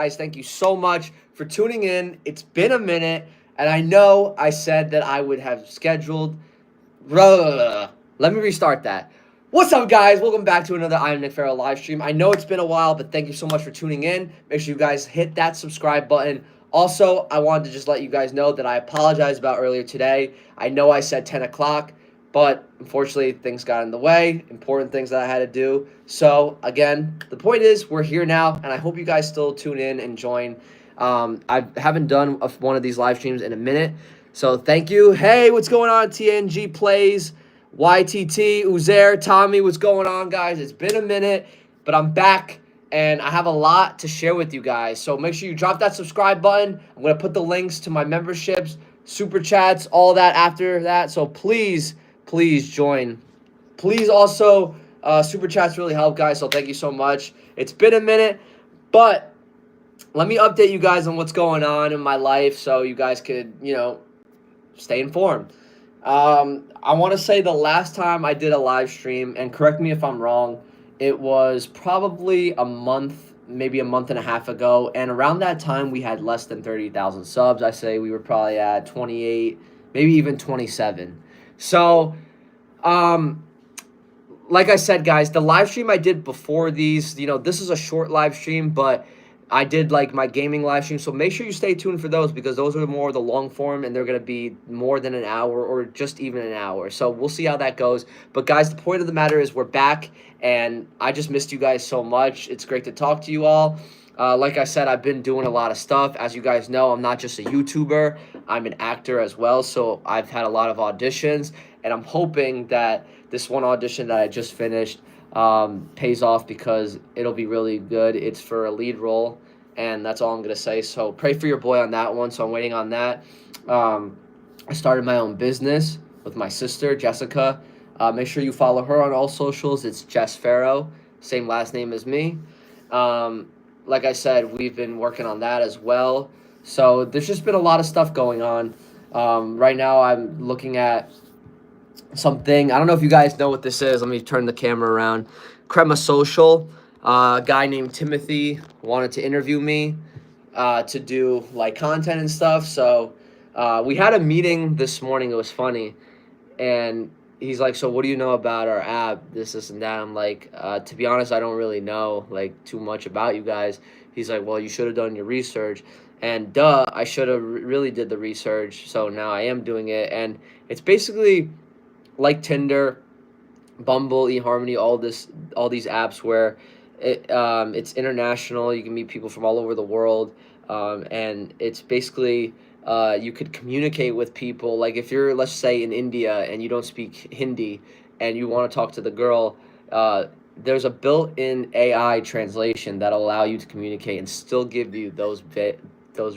Guys, thank you so much for tuning in. It's been a minute, and I know I said that I would have scheduled. Let me restart that. What's up, guys? Welcome back to another I Am Nick Ferro live stream. I know it's been a while, but thank you so much for tuning in. Make sure you guys hit that subscribe button. Also, I wanted to just let you guys know that I apologize about earlier today. I know I said 10 o'clock, but unfortunately, things got in the way, important things that I had to do. So, again, the point is we're here now, and I hope you guys still tune in and join. I haven't done one of these live streams in a minute, so thank you. Hey, what's going on? TNG Plays, YTT, Uzair, Tommy, what's going on, guys? It's been a minute, but I'm back, and I have a lot to share with you guys. So make sure you drop that subscribe button. I'm going to put the links to my memberships, super chats, all that after that. So please join. Please also, super chats really help, guys, so thank you so much. It's been a minute, but let me update you guys on what's going on in my life so you guys could, stay informed. I want to say the last time I did a live stream, and correct me if I'm wrong, it was probably a month, maybe a month and a half ago, and around that time we had less than 30,000 subs. I say we were probably at 28, maybe even 27. So, like I said, guys, the live stream I did before these, this is a short live stream, but I did like my gaming live stream, so make sure you stay tuned for those because those are more of the long form and they're going to be more than an hour or just even an hour. So we'll see how that goes. But guys, the point of the matter is we're back and I just missed you guys so much. It's great to talk to you all. Like I said, I've been doing a lot of stuff. As you guys know, I'm not just a YouTuber. I'm an actor as well, so I've had a lot of auditions, and I'm hoping that this one audition that I just finished pays off because it'll be really good. It's for a lead role, and that's all I'm going to say. So pray for your boy on that one, so I'm waiting on that. I started my own business with my sister, Jessica. Make sure you follow her on all socials. It's Jess Ferro, same last name as me. Like I said, we've been working on that as well. So there's just been a lot of stuff going on. Right now I'm looking at something. I don't know if you guys know what this is. Let me turn the camera around. Crema Social. A guy named Timothy wanted to interview me to do like content and stuff. So we had a meeting this morning. It was funny. And he's like, so what do you know about our app, this and that? I'm like, to be honest, I don't really know like too much about you guys. He's like, well, you should have done your research. And I should have really did the research. So now I am doing it. And it's basically like Tinder, Bumble, eHarmony, all these apps where it's international. You can meet people from all over the world. And it's basically you could communicate with people. Like if you're, let's say, in India and you don't speak Hindi and you want to talk to the girl, there's a built-in AI translation that'll allow you to communicate and still give you those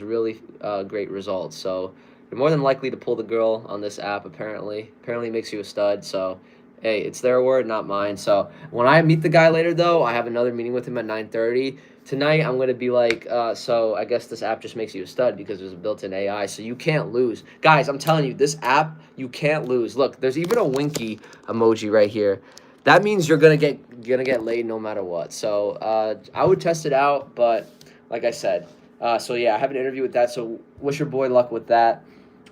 really great results. So you're more than likely to pull the girl on this app, apparently. Apparently makes you a stud, so hey, it's their word, not mine. So when I meet the guy later, though, I have another meeting with him at 9:30. Tonight, I'm going to be like, so I guess this app just makes you a stud because there's a built-in AI, so you can't lose. Guys, I'm telling you, this app, you can't lose. Look, there's even a winky emoji right here. That means you're going to get laid no matter what. So I would test it out, but like I said, so yeah, I have an interview with that, so wish your boy luck with that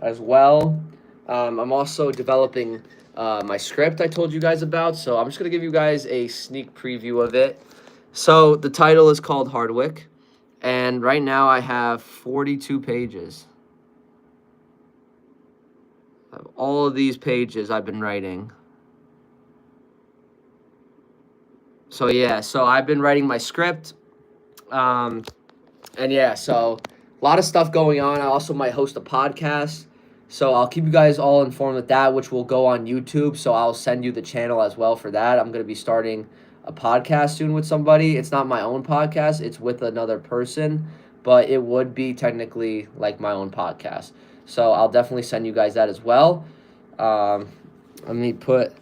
as well. I'm also developing my script I told you guys about, so I'm just going to give you guys a sneak preview of it. So the title is called Hardwick, and right now I have 42 pages. Of all of these pages I've been writing. So yeah, so I've been writing my script, and yeah, so a lot of stuff going on. I also might host a podcast, so I'll keep you guys all informed with that, which will go on YouTube, so I'll send you the channel as well for that. I'm going to be starting a podcast soon with somebody. It's not my own podcast, it's with another person, but it would be technically like my own podcast. So I'll definitely send you guys that as well. Let me put...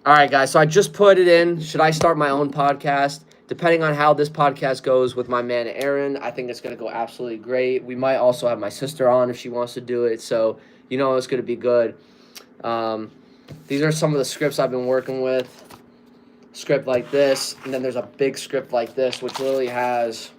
All right, guys, so I just put it in. Should I start my own podcast? Depending on how this podcast goes with my man Aaron, I think it's going to go absolutely great. We might also have my sister on if she wants to do it. So, you know it's going to be good. Um, these are some of the scripts I've been working with. Script like this, and then there's a big script like this, which literally has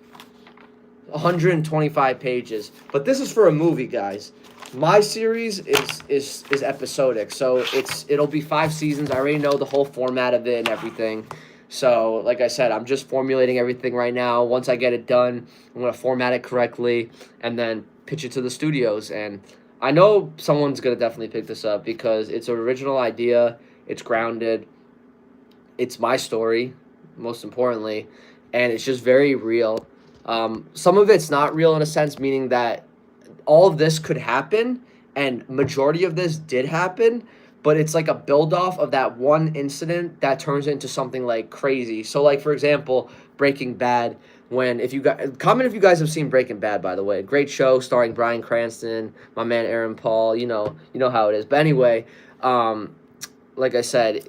125 pages. But this is for a movie, guys. My series is episodic, so it'll be 5 seasons. I already know the whole format of it and everything. So, like I said, I'm just formulating everything right now. Once I get it done, I'm gonna format it correctly and then pitch it to the studios. And I know someone's gonna definitely pick this up because it's an original idea. It's grounded. It's my story, most importantly, and it's just very real. Some of it's not real in a sense, meaning that all of this could happen, and majority of this did happen, but it's like a build off of that one incident that turns into something like crazy. So, like for example, Breaking Bad. When if you guys comment if you guys have seen Breaking Bad, by the way, great show starring Bryan Cranston, my man Aaron Paul. You know how it is. But anyway, like I said,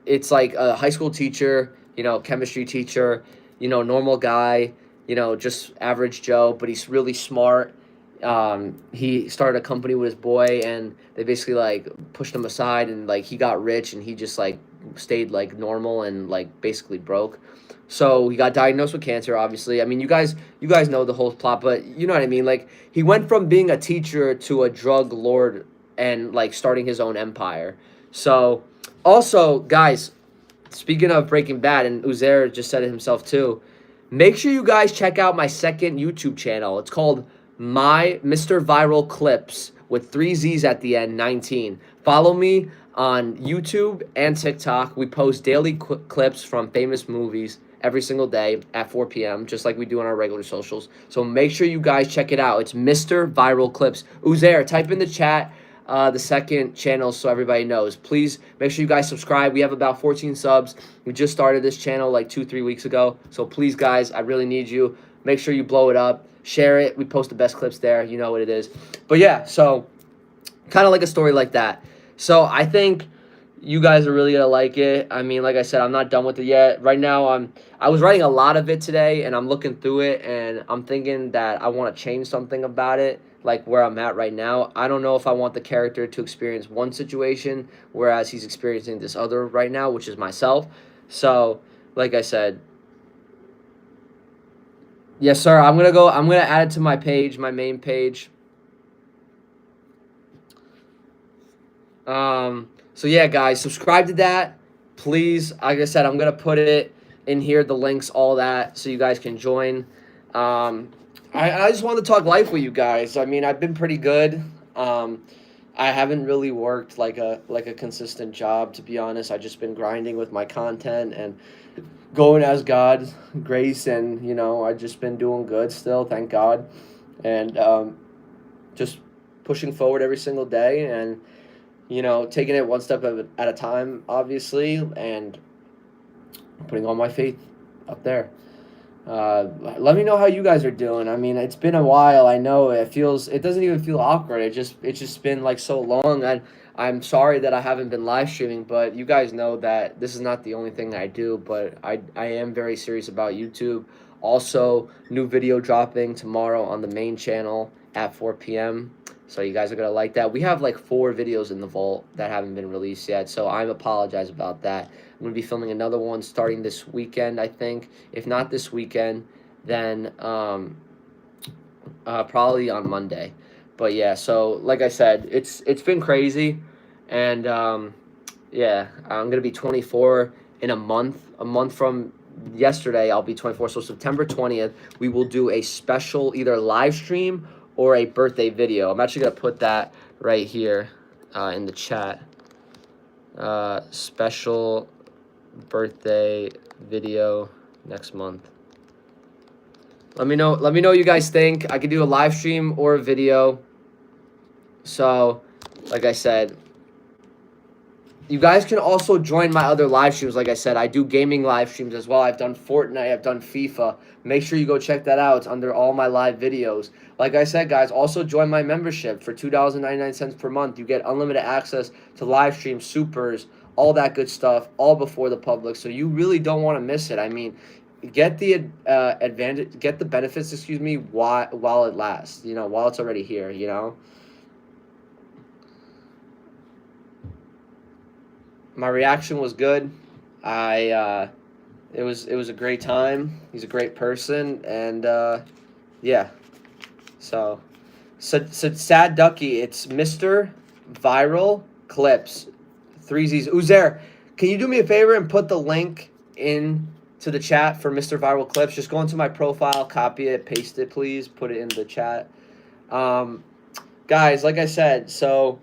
it's like a high school teacher, chemistry teacher, normal guy, just average Joe, but he's really smart. He started a company with his boy, and they basically like pushed him aside, and like he got rich, and he just like stayed like normal and like basically broke. So he got diagnosed with cancer. Obviously, I mean, you guys know the whole plot, but you know what I mean. Like he went from being a teacher to a drug lord and like starting his own empire. So also, guys, speaking of Breaking Bad, and Uzair just said it himself too, make sure you guys check out my second YouTube channel. It's called My Mr. Viral Clips with 3 Z's at the end, 19. Follow me on YouTube and TikTok. We post daily clips from famous movies every single day at 4 p.m., just like we do on our regular socials. So make sure you guys check it out. It's Mr. Viral Clips. Uzair, type in the chat the second channel so everybody knows. Please make sure you guys subscribe. We have about 14 subs. We just started this channel like 2-3 weeks ago. So please, guys, I really need you. Make sure you blow it up. Share it. We post the best clips there. You know what it is. But yeah, so kind of like a story like that. So I think you guys are really gonna like it. I mean, like I said, I'm not done with it yet. Right now, I was writing a lot of it today, and I'm looking through it, and I'm thinking that I want to change something about it, like where I'm at right now. I don't know if I want the character to experience one situation, whereas he's experiencing this other right now, which is myself. So, like I said, yes, sir. I'm gonna add it to my page, my main page. So yeah, guys, subscribe to that, please. Like I said, I'm gonna put it in here, the links, all that, so you guys can join. I just wanted to talk life with you guys. I mean, I've been pretty good. I haven't really worked like a consistent job, to be honest. I've just been grinding with my content and going as God's grace, and I've just been doing good still, thank God, and just pushing forward every single day, and taking it one step at a time, obviously, and putting all my faith up there. Let me know how you guys are doing. I mean, it's been a while. I know it doesn't even feel awkward. It's just been like so long. And I'm sorry that I haven't been live streaming, but you guys know that this is not the only thing I do, but I am very serious about YouTube. Also, new video dropping tomorrow on the main channel at 4 p.m. So you guys are going to like that. We have like 4 videos in the vault that haven't been released yet, so I apologize about that. I'm going to be filming another one starting this weekend, I think. If not this weekend, then probably on Monday. But yeah, so like I said, it's been crazy, and yeah, I'm going to be 24 in a month. A month from yesterday, I'll be 24. So September 20th, we will do a special either live stream or a birthday video. I'm actually going to put that right here in the chat. Special birthday video next month. Let me know what you guys think. I could do a live stream or a video. So, like I said, you guys can also join my other live streams. Like I said, I do gaming live streams as well. I've done Fortnite. I've done FIFA. Make sure you go check that out. It's under all my live videos. Like I said, guys, also join my membership for $2.99 per month. You get unlimited access to live streams, supers, all that good stuff, all before the public. So you really don't want to miss it. I mean, get the get the benefits, while it lasts. While it's already here. My reaction was good. It was a great time. He's a great person, and yeah. So Sad Ducky. It's Mr. Viral Clips. Three Z's. Uzair, can you do me a favor and put the link in to the chat for Mr. Viral Clips? Just go into my profile, copy it, paste it, please. Put it in the chat. Guys, like I said, so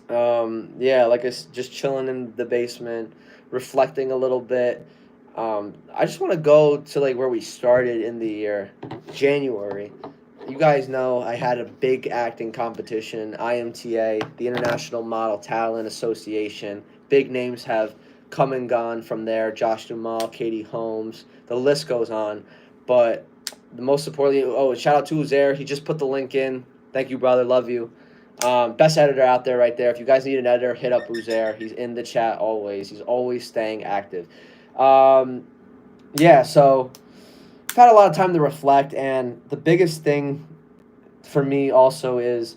yeah, just chilling in the basement, reflecting a little bit. I just want to go to like where we started in the year, January. You guys know I had a big acting competition, IMTA, the International Model Talent Association. Big names have come and gone from there. Josh Duhamel, Katie Holmes, the list goes on. But the most importantly, shout out to Uzair. He just put the link in. Thank you, brother. Love you. Best editor out there right there. If you guys need an editor, hit up Uzair. He's in the chat always. He's always staying active. Yeah, so I've had a lot of time to reflect, and the biggest thing for me also is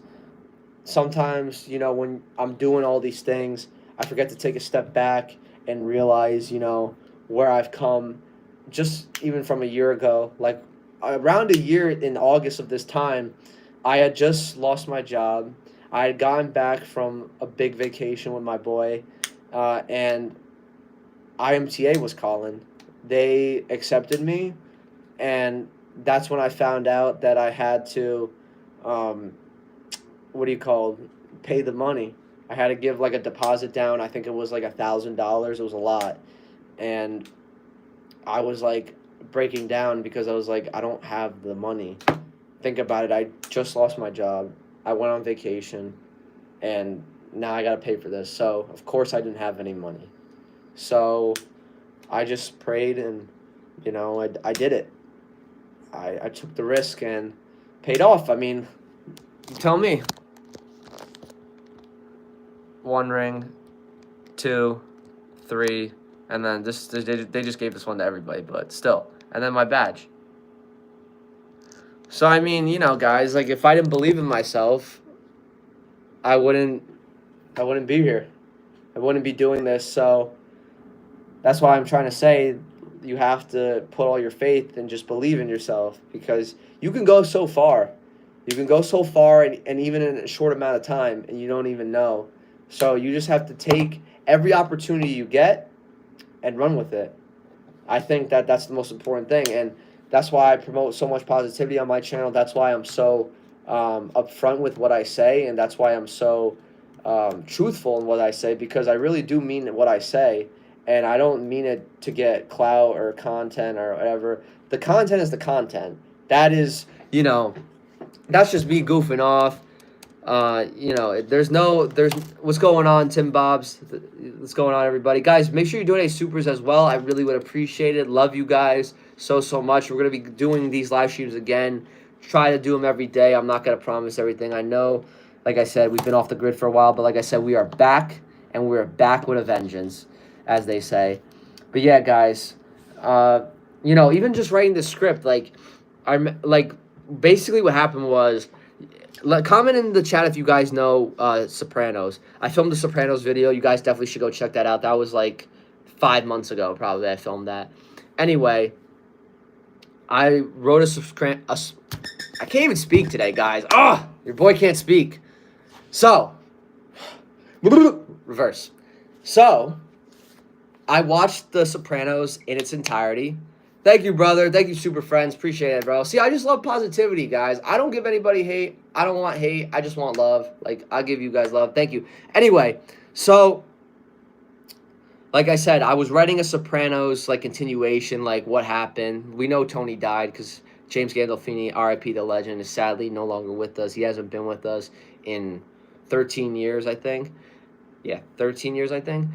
sometimes, when I'm doing all these things, I forget to take a step back and realize, where I've come just even from a year ago. Like around a year in August of this time, I had just lost my job. I had gotten back from a big vacation with my boy, and IMTA was calling. They accepted me, and that's when I found out that I had to, pay the money. I had to give like a deposit down. I think it was like $1,000. It was a lot, and I was like breaking down because I was like, I don't have the money. Think about it. I just lost my job. I went on vacation, and now I got to pay for this. So, of course, I didn't have any money. So, I just prayed, and, I did it. I took the risk and paid off. I mean, you tell me. 1 ring, 2, 3, and then they just gave this one to everybody, but still. And then my badge. So, I mean, guys, like, if I didn't believe in myself, I wouldn't be here. I wouldn't be doing this. So that's why I'm trying to say you have to put all your faith and just believe in yourself, because you can go so far. You can go so far, and even in a short amount of time, and you don't even know. So you just have to take every opportunity you get and run with it. I think that's the most important thing, and that's why I promote so much positivity on my channel. That's why I'm so upfront with what I say, and that's why I'm so truthful in what I say, because I really do mean what I say, and I don't mean it to get clout or content or whatever. The content is the content. That is, that's just me goofing off. There's what's going on, Tim Bobs? What's going on, everybody? Guys, make sure you donate supers as well. I really would appreciate it. Love you guys so much. We're going to be doing these live streams again. Try to do them every day. I'm not going to promise everything. I know, like I said, we've been off the grid for a while, but like I said, we are back, and we're back with a vengeance, as they say. But yeah, guys, even just writing the script, basically what happened was, comment in the chat if you guys know Sopranos. I filmed the Sopranos video. You guys definitely should go check that out. That was like 5 months ago, probably, I filmed that. Anyway, I wrote I can't even speak today, guys. Your boy can't speak. So, reverse. So, I watched the Sopranos in its entirety. Thank you, brother. Thank you, super friends. Appreciate it, bro. See, I just love positivity, guys. I don't give anybody hate. I don't want hate. I just want love. Like, I'll give you guys love. Thank you. Anyway, so, like I said, I was writing a Sopranos, continuation, what happened. We know Tony died because James Gandolfini, R.I.P. the legend, is sadly no longer with us. He hasn't been with us in 13 years, I think. Yeah, 13 years, I think.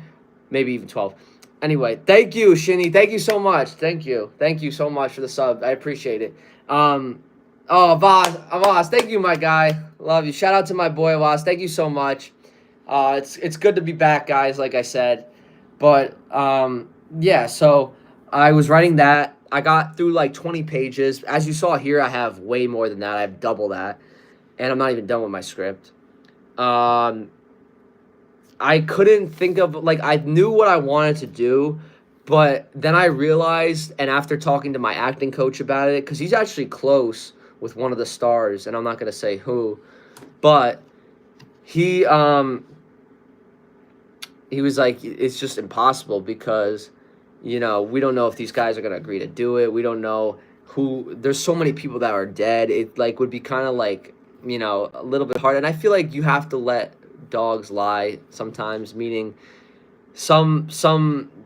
Maybe even 12. Anyway, thank you, Shinny. Thank you so much. Thank you. Thank you so much for the sub. I appreciate it. Avaz, thank you, my guy. Love you. Shout out to my boy, Avaz. Thank you so much. It's good to be back, guys, like I said. But, yeah, so I was writing that. I got through, 20 pages. As you saw here, I have way more than that. I have double that. And I'm not even done with my script. I couldn't think of, like, I knew what I wanted to do, but then I realized, and after talking to my acting coach about it, because he's actually close with one of the stars, and I'm not gonna say who, but he he was like, it's just impossible because, we don't know if these guys are gonna agree to do it. We don't know who. There's so many people that are dead. It like would be kind of like, a little bit hard. And I feel like you have to let dogs lie sometimes. Meaning, some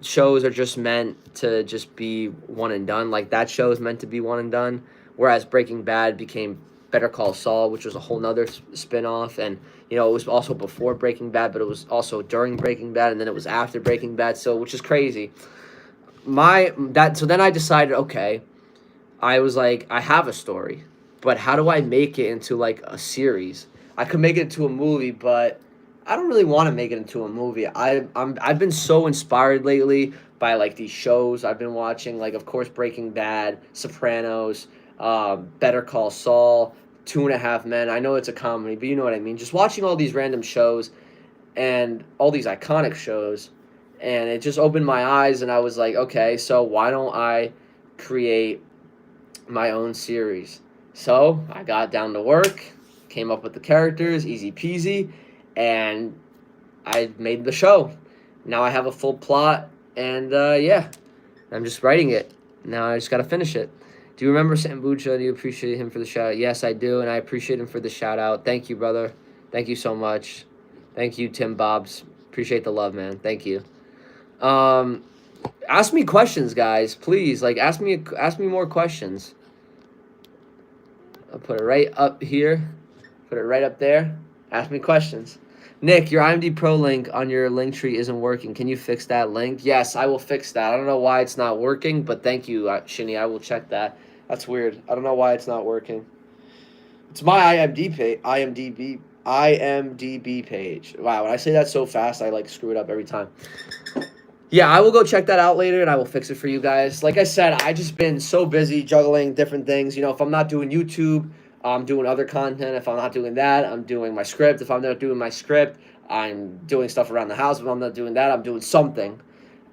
shows are just meant to just be one and done. Like that show is meant to be one and done. Whereas Breaking Bad became Better Call Saul, which was a whole nother spin-off. And it was also before Breaking Bad, but it was also during Breaking Bad, and then it was after Breaking Bad. So, which is crazy. So then I decided, okay, I was like, I have a story, but how do I make it into like a series? I could make it into a movie, but I don't really want to make it into a movie. I've been so inspired lately by like these shows I've been watching, like of course Breaking Bad, Sopranos, Better Call Saul, Two and a Half Men. I know it's a comedy, but you know what I mean. Just watching all these random shows and all these iconic shows, and it just opened my eyes, and I was like, okay, so why don't I create my own series? So I got down to work, came up with the characters, easy peasy, and I made the show. Now I have a full plot, and yeah, I'm just writing it. Now I just got to finish it. Do you remember Sambucha? Do you appreciate him for the shout out? Yes, I do, and I appreciate him for the shout out. Thank you, brother. Thank you so much. Thank you, Tim Bobs. Appreciate the love, man. Thank you. Ask me questions, guys. Please, like, ask me more questions. I'll put it right up here. Put it right up there. Ask me questions. Nick, your IMD Pro link on your link tree isn't working. Can you fix that link? Yes, I will fix that. I don't know why it's not working, but thank you, Shinny. I will check that. That's weird. I don't know why it's not working. It's my IMDb page. Wow, when I say that so fast, I like screw it up every time. Yeah, I will go check that out later, and I will fix it for you guys. Like I said, I just been so busy juggling different things. If I'm not doing YouTube, I'm doing other content. If I'm not doing that, I'm doing my script. If I'm not doing my script, I'm doing stuff around the house. If I'm not doing that, I'm doing something.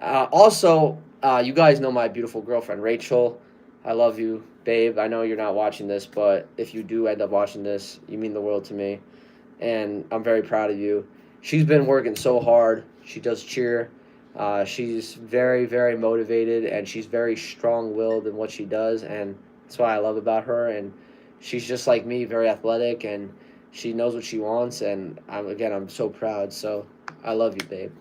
Also, you guys know my beautiful girlfriend, Rachel. I love you, babe. I know you're not watching this, but if you do end up watching this, you mean the world to me, and I'm very proud of you. She's been working so hard. She does cheer. She's very, very motivated, and she's very strong-willed in what she does, and that's what I love about her. And she's just like me, very athletic, and she knows what she wants, and I'm so proud. So I love you, babe.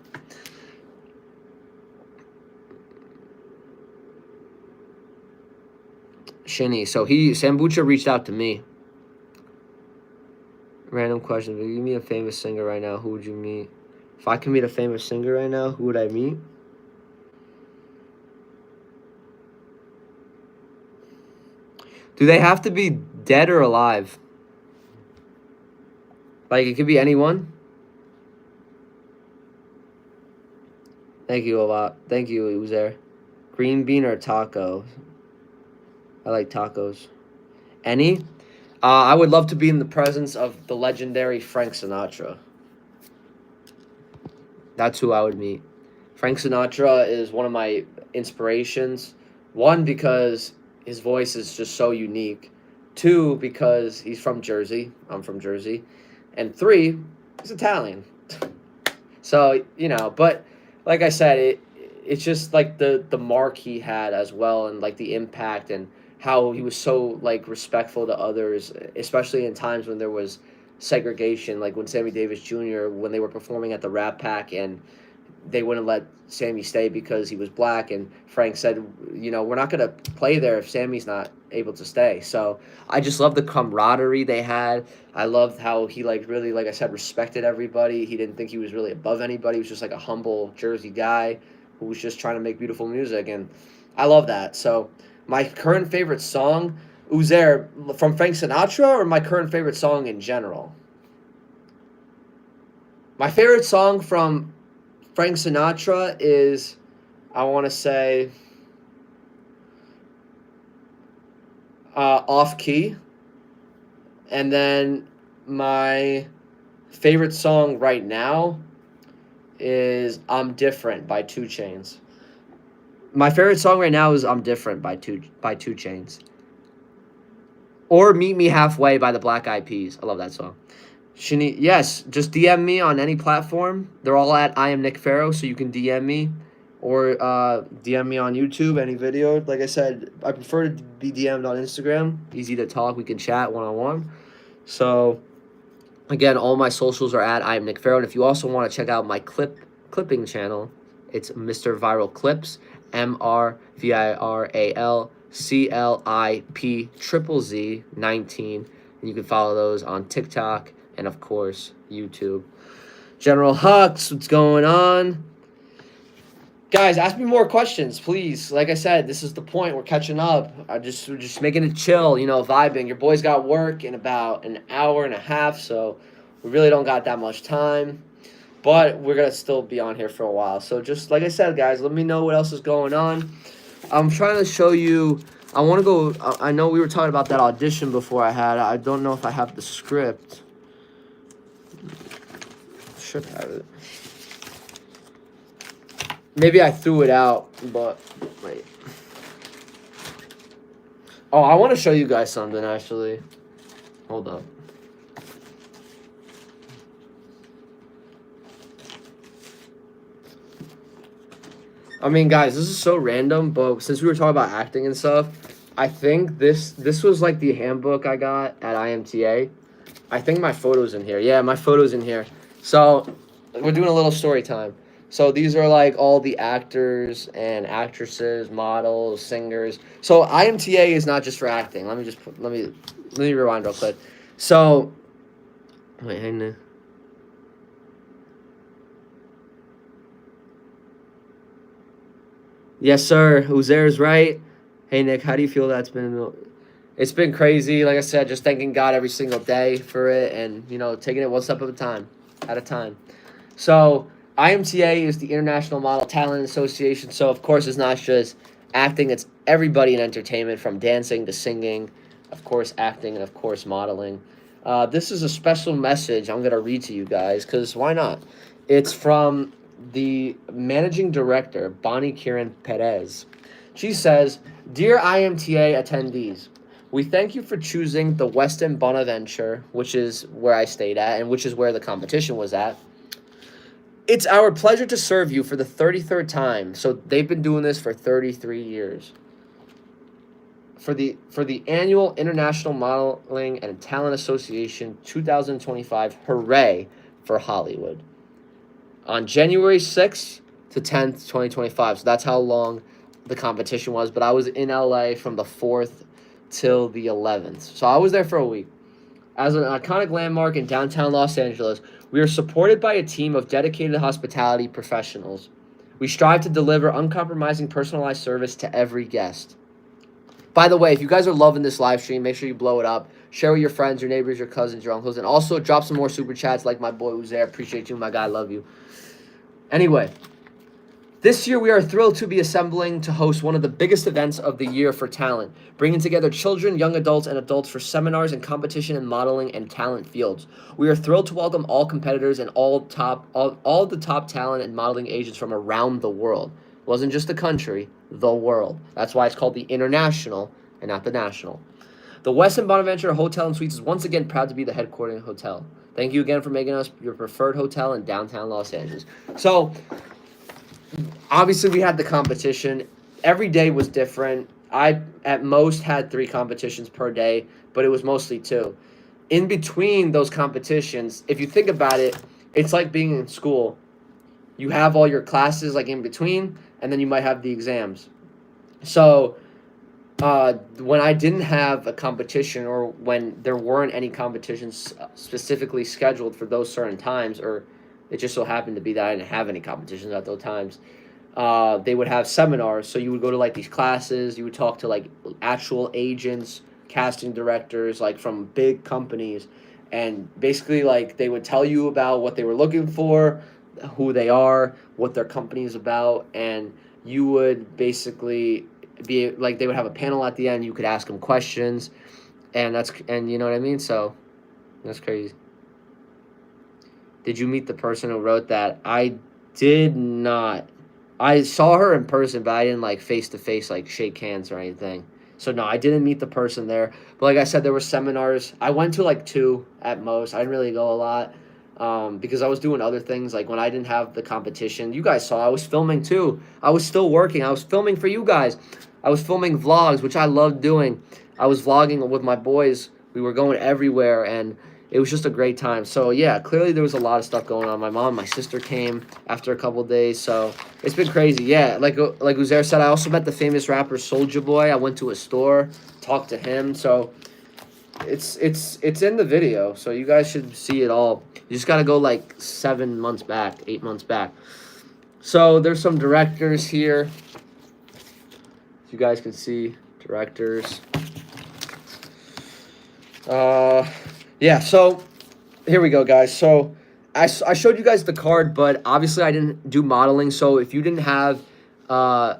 Shinny. So Sambucha reached out to me. Random question. If you meet a famous singer right now, who would you meet? If I could meet a famous singer right now, who would I meet? Do they have to be dead or alive? Like, it could be anyone? Thank you a lot. Thank you, Uzer. Green bean or taco? I like tacos. Any? I would love to be in the presence of the legendary Frank Sinatra. That's who I would meet. Frank Sinatra is one of my inspirations. One, because his voice is just so unique. Two, because he's from Jersey. I'm from Jersey. And three, he's Italian. So, but like I said, it's just like the mark he had as well, and like the impact, and how he was so like respectful to others, especially in times when there was segregation, like when Sammy Davis Jr., when they were performing at the Rat Pack, and they wouldn't let Sammy stay because he was black, and Frank said, we're not going to play there if Sammy's not able to stay. So I just love the camaraderie they had. I loved how he really, like I said, respected everybody. He didn't think he was really above anybody. He was just like a humble Jersey guy who was just trying to make beautiful music, and I love that. So my current favorite song, Uzair, from Frank Sinatra, or my current favorite song in general? My favorite song from Frank Sinatra is, I want to say, Off Key. And then my favorite song right now is I'm Different by 2 Chains. My favorite song right now is I'm Different by 2 Chains. Or Meet Me Halfway by the Black Eyed Peas. I love that song. Yes, just DM me on any platform. They're all at I am Nick Ferro, so you can DM me or DM me on YouTube, any video. Like I said, I prefer to be DM'd on Instagram. Easy to talk. We can chat one-on-one. So, again, all my socials are at I am Nick Ferro. And if you also want to check out my clipping channel, it's Mr. Viral Clips, MrViralClip19. And you can follow those on TikTok and, of course, YouTube. General Hux, what's going on? Guys, ask me more questions, please. Like I said, this is the point. We're catching up. We're just making it chill, vibing. Your boy's got work in about an hour and a half, so we really don't got that much time. But we're going to still be on here for a while. So just like I said, guys, let me know what else is going on. I'm trying to show you. I want to go. I know we were talking about that audition before I don't know if I have the script. Should have it. Maybe I threw it out, but wait. Oh, I want to show you guys something, actually. Hold up. I mean, guys, this is so random, but since we were talking about acting and stuff, I think this was like the handbook I got at IMTA. I think my photo's in here. Yeah, my photo's in here. So, we're doing a little story time. So, these are like all the actors and actresses, models, singers. So, IMTA is not just for acting. Let me rewind real quick. So, wait, hang on. Yes, sir. Uzair's right. Hey, Nick, how do you feel that's been? It's been crazy. Like I said, just thanking God every single day for it and, taking it one step at a time. So, IMTA is the International Model Talent Association. So, of course, it's not just acting. It's everybody in entertainment from dancing to singing, of course, acting, and, of course, modeling. This is a special message I'm going to read to you guys because why not? It's from the managing director, Bonnie Kieran Perez. She says, "Dear IMTA attendees, we thank you for choosing the Westin Bonaventure, which is where I stayed at and which is where the competition was at. It's our pleasure to serve you for the 33rd time." So they've been doing this for 33 years. For the annual International Modeling and Talent Association 2025, hooray for Hollywood. On January 6th to 10th, 2025. So that's how long the competition was. But I was in LA from the 4th till the 11th. So I was there for a week. As an iconic landmark in downtown Los Angeles, we are supported by a team of dedicated hospitality professionals. We strive to deliver uncompromising personalized service to every guest. By the way, if you guys are loving this live stream, make sure you blow it up. Share with your friends, your neighbors, your cousins, your uncles. And also drop some more super chats like my boy Uzair. Appreciate you, my guy. Love you. Anyway, this year we are thrilled to be assembling to host one of the biggest events of the year for talent, bringing together children, young adults, and adults for seminars and competition in modeling and talent fields. We are thrilled to welcome all competitors and all the top talent and modeling agents from around the world. It wasn't just the country, the world. That's why it's called the International and not the National. The Westin Bonaventure Hotel and Suites is once again proud to be the headquarters hotel. Thank you again for making us your preferred hotel in downtown Los Angeles. So, obviously, we had the competition. Every day was different. I, at most, had 3 competitions per day, but it was mostly 2. In between those competitions, if you think about it, it's like being in school. You have all your classes, like, in between, and then you might have the exams. So, when I didn't have a competition or when there weren't any competitions specifically scheduled for those certain times, or it just so happened to be that I didn't have any competitions at those times, they would have seminars. So you would go to like these classes, you would talk to like actual agents, casting directors, like from big companies, and basically like they would tell you about what they were looking for, who they are, what their company is about, and you would basically be like, they would have a panel at the end. You could ask them questions, and you know what I mean. So that's crazy. Did you meet the person who wrote that? I Did not. I saw her in person, but I didn't like face to face like shake hands or anything. So no, I didn't meet the person there. But like I said, there were seminars. I went to like two at most. I didn't really go a lot because I was doing other things. Like when I didn't have the competition, you guys saw I was filming too. I was still working. I was filming for you guys. I was filming vlogs, which I loved doing. I was vlogging with my boys. We were going everywhere, and it was just a great time. So yeah, clearly there was a lot of stuff going on. My mom, my sister came after a couple of days, so it's been crazy. Yeah, like Uzair said, I also met the famous rapper Soulja Boy. I went to a store, talked to him. So it's in the video, so you guys should see it all. You just gotta go like 7 months back, 8 months back. So there's some directors here. You guys can see directors. Yeah, so here we go, guys. So I showed you guys the card, but obviously I didn't do modeling. So if you didn't have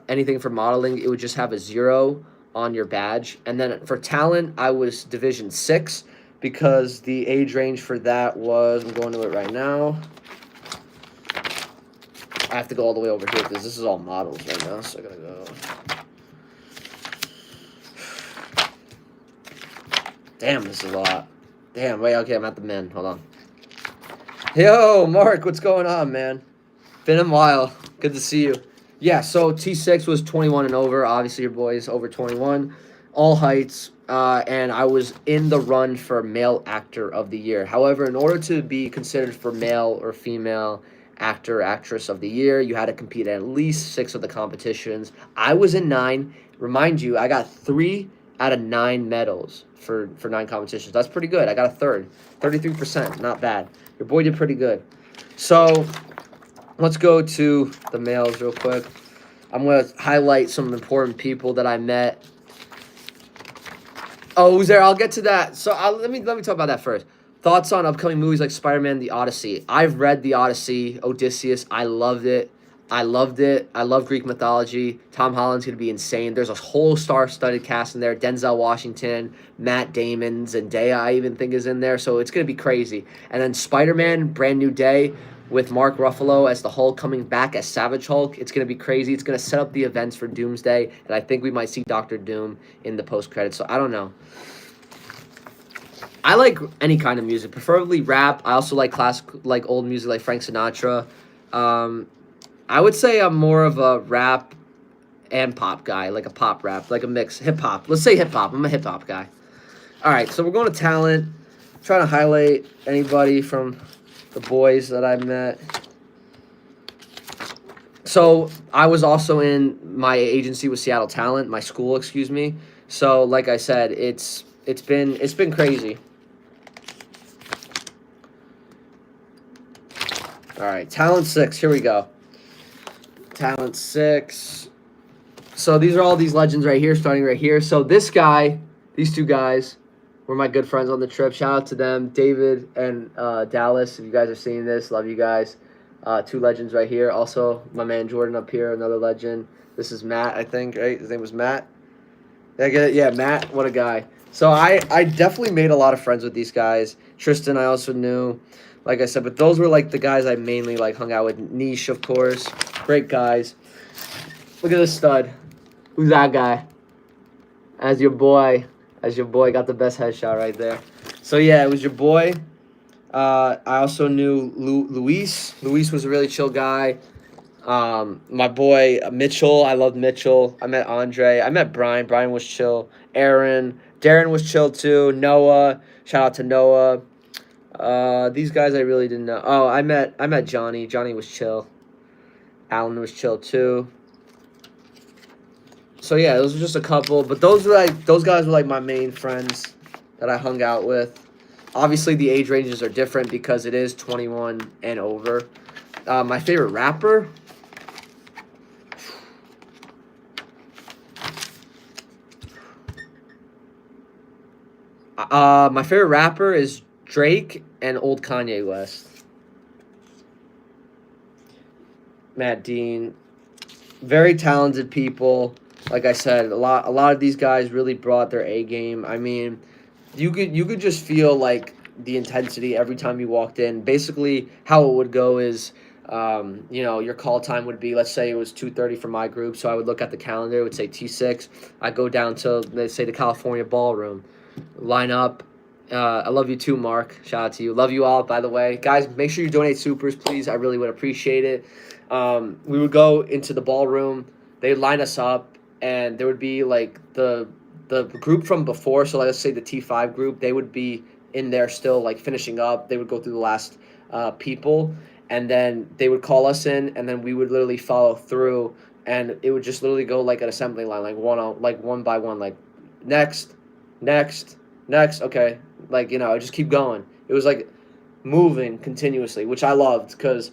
anything for modeling, it would just have a 0 on your badge. And then for talent, I was Division 6 because the age range for that was, I'm going to it right now. I have to go all the way over here because this is all models right now, so I gotta go. Damn, this is a lot. Damn, wait, okay, I'm at the men. Hold on. Yo, Mark, what's going on, man? Been a while. Good to see you. Yeah, so T6 was 21 and over. Obviously, your boy's over 21. All heights. And I was in the run for Male Actor of the Year. However, in order to be considered for male or female actor, actress of the year, you had to compete at least 6 of the competitions. I was in 9. Remind you, I got 3 out of 9 medals for 9 competitions. That's pretty good. I got a third. 33%. Not bad. Your boy did pretty good. So let's go to the males real quick. I'm going to highlight some important people that I met. Oh, who's there? I'll get to that. So let me talk about that first. Thoughts on upcoming movies like Spider-Man, The Odyssey. I've read The Odyssey, Odysseus. I loved it. I loved it. I love Greek mythology. Tom Holland's going to be insane. There's a whole star-studded cast in there. Denzel Washington, Matt Damon, Zendaya I even think is in there. So it's going to be crazy. And then Spider-Man, Brand New Day with Mark Ruffalo as the Hulk coming back as Savage Hulk. It's going to be crazy. It's going to set up the events for Doomsday. And I think we might see Doctor Doom in the post-credits. So I don't know. I like any kind of music, preferably rap. I also like classic, like old music like Frank Sinatra. I would say I'm more of a rap and pop guy, like a pop rap, like a mix, hip-hop. Let's say hip-hop. I'm a hip-hop guy. All right, so we're going to talent. I'm trying to highlight anybody from the boys that I met. So I was also in my agency with Seattle Talent, my school, excuse me. So like I said, it's been crazy. All right, Talent 6, here we go. Talent 6. So these are all these legends right here, starting right here. So this guy, these 2 guys were my good friends on the trip. Shout out to them, David and Dallas. If you guys are seeing this, love you guys. 2 legends right here. Also, my man Jordan up here, another legend. This is Matt, I think, right? His name was Matt. Did I get it? Yeah, Matt. What a guy. So I definitely made a lot of friends with these guys. Tristan I also knew, like I said. But those were, like, the guys I mainly, like, hung out with. Niche, of course. Great guys. Look at this stud. Who's that guy? As your boy got the best headshot right there. So yeah, it was your boy. I also knew Luis. Luis was a really chill guy. My boy Mitchell. I loved Mitchell. I met Andre. I met Brian. Brian was chill. Aaron. Darren was chill too. Noah. Shout out to Noah. These guys I really didn't know. Oh, I met Johnny. Johnny was chill. Alan was chill too. So yeah, those are just a couple, but those guys were like my main friends that I hung out with. Obviously, the age ranges are different because it is 21 and over. My favorite rapper. My favorite rapper is Drake and old Kanye West. Matt Dean. Very talented people. Like I said, a lot of these guys really brought their A game. I mean, you could just feel like the intensity every time you walked in. Basically, how it would go is You know, your call time would be, let's say it was 2:30 for my group, so I would look at the calendar, it would say T6. I go down to, let's say, the California Ballroom, line up. I love you too, Mark. Shout out to you. Love you all, by the way. Guys, make sure you donate supers, please. I really would appreciate it. We would go into the ballroom. They'd line us up, and there would be, like, the group from before. So let's say the T5 group, they would be in there still, like, finishing up. They would go through the last people, and then they would call us in, and then we would literally follow through, and it would just literally go like an assembly line, like one by one, like next, next, next. Okay, like, you know, just keep going. It was like moving continuously, which I loved, because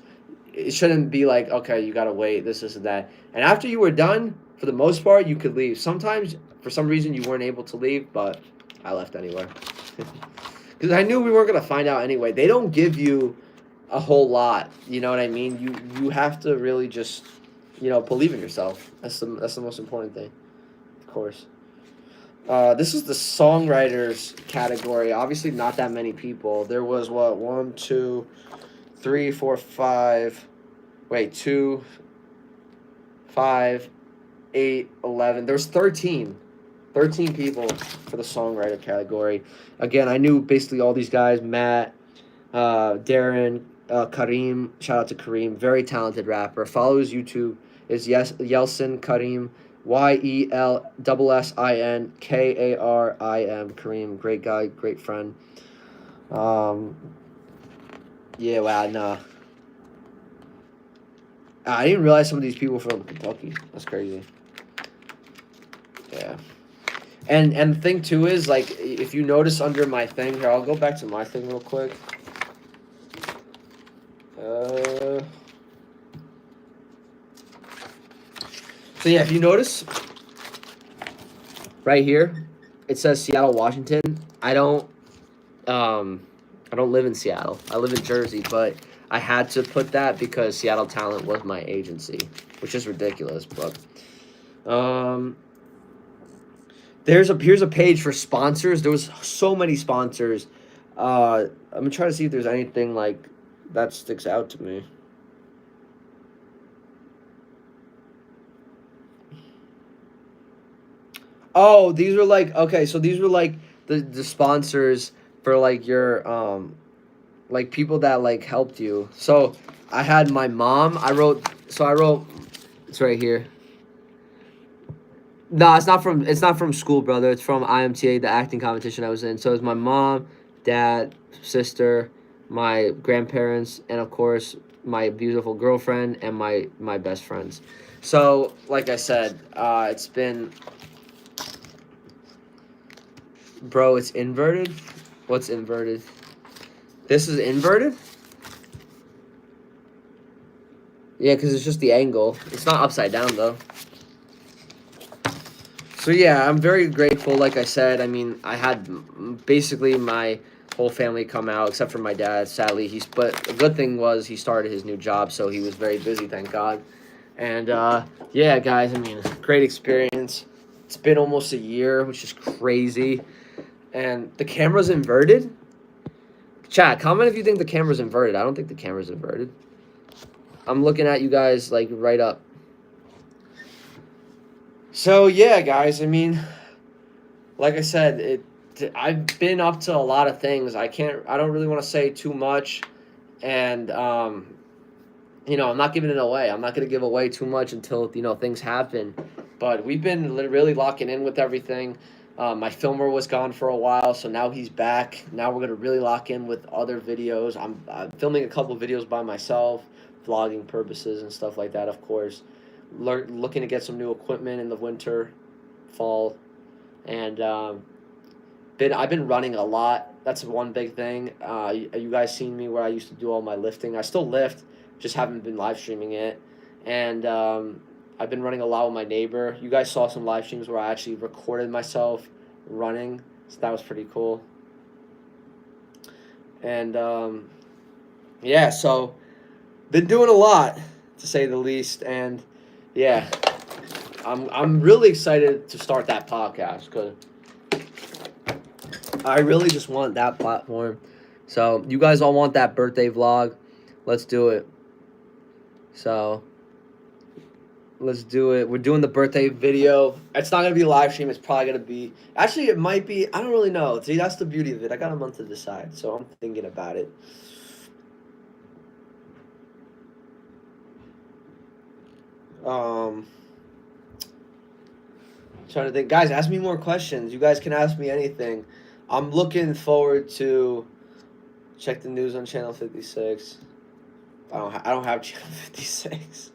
it shouldn't be like, okay, you gotta wait, this and that. And after you were done, for the most part, you could leave. Sometimes for some reason you weren't able to leave, but I left anyway. Because I knew we weren't gonna find out anyway. They don't give you a whole lot. You know what I mean? You have to really just, you know, believe in yourself. That's the most important thing, of course. This is the songwriters category. Obviously, not that many people. There was what, 1, 2, 3, 4, 5. Wait, 2, 5, 8, 11. There was 13. 13 people for the songwriter category. Again, I knew basically all these guys. Matt, Darren, Kareem. Shout out to Kareem. Very talented rapper. Follow his YouTube. Is Yelsin Kareem. YELSSIN KARIM. Kareem. Great guy. Great friend. Yeah, wow, nah. I didn't realize some of these people from Kentucky. That's crazy. Yeah. And the thing too is, like, if you notice under my thing here, I'll go back to my thing real quick. So yeah, if you notice right here, it says Seattle, Washington. I don't live in Seattle. I live in Jersey, but I had to put that because Seattle Talent was my agency, which is ridiculous, but here's a page for sponsors. There was so many sponsors. I'm gonna try to see if there's anything like that sticks out to me. Oh, these were like, okay, so these were like the sponsors for like your like people that like helped you. So I had my mom. I wrote it's right here. No, it's not from school, brother. It's from IMTA, the acting competition I was in. So it's my mom, dad, sister, my grandparents, and of course my beautiful girlfriend and my best friends. So like I said, it's been, bro, it's inverted. What's inverted? This is inverted? Yeah, because it's just the angle. It's not upside down, though. So, yeah, I'm very grateful, like I said. I mean, I had basically my whole family come out, except for my dad. Sadly, but the good thing was he started his new job, so he was very busy, thank God. And, yeah, guys, I mean, great experience. It's been almost a year, which is crazy. And the camera's inverted? Chat, comment if you think the camera's inverted. I don't think the camera's inverted. I'm looking at you guys, like, right up. So, yeah, guys, I mean, like I said, I've been up to a lot of things. I don't really want to say too much. And, you know, I'm not giving it away. I'm not going to give away too much until, you know, things happen. But we've been really locking in with everything. My filmer was gone for a while, so now he's back. Now we're going to really lock in with other videos. I'm filming a couple videos by myself, vlogging purposes and stuff like that, of course. Looking to get some new equipment in the winter, fall. And I've been running a lot. That's one big thing. You guys seen me where I used to do all my lifting. I still lift, just haven't been live streaming it. And I've been running a lot with my neighbor. You guys saw some live streams where I actually recorded myself running, so that was pretty cool. And yeah, so been doing a lot, to say the least. And yeah, I'm really excited to start that podcast because I really just want that platform. So you guys all want that birthday vlog. Let's do it. So let's do it. We're doing the birthday video. It's not gonna be a live stream. It's probably gonna be. Actually, it might be. I don't really know. See, that's the beauty of it. I got a month to decide, so I'm thinking about it. Trying to think, guys. Ask me more questions. You guys can ask me anything. I'm looking forward to check the news on Channel 56. I don't have Channel 56.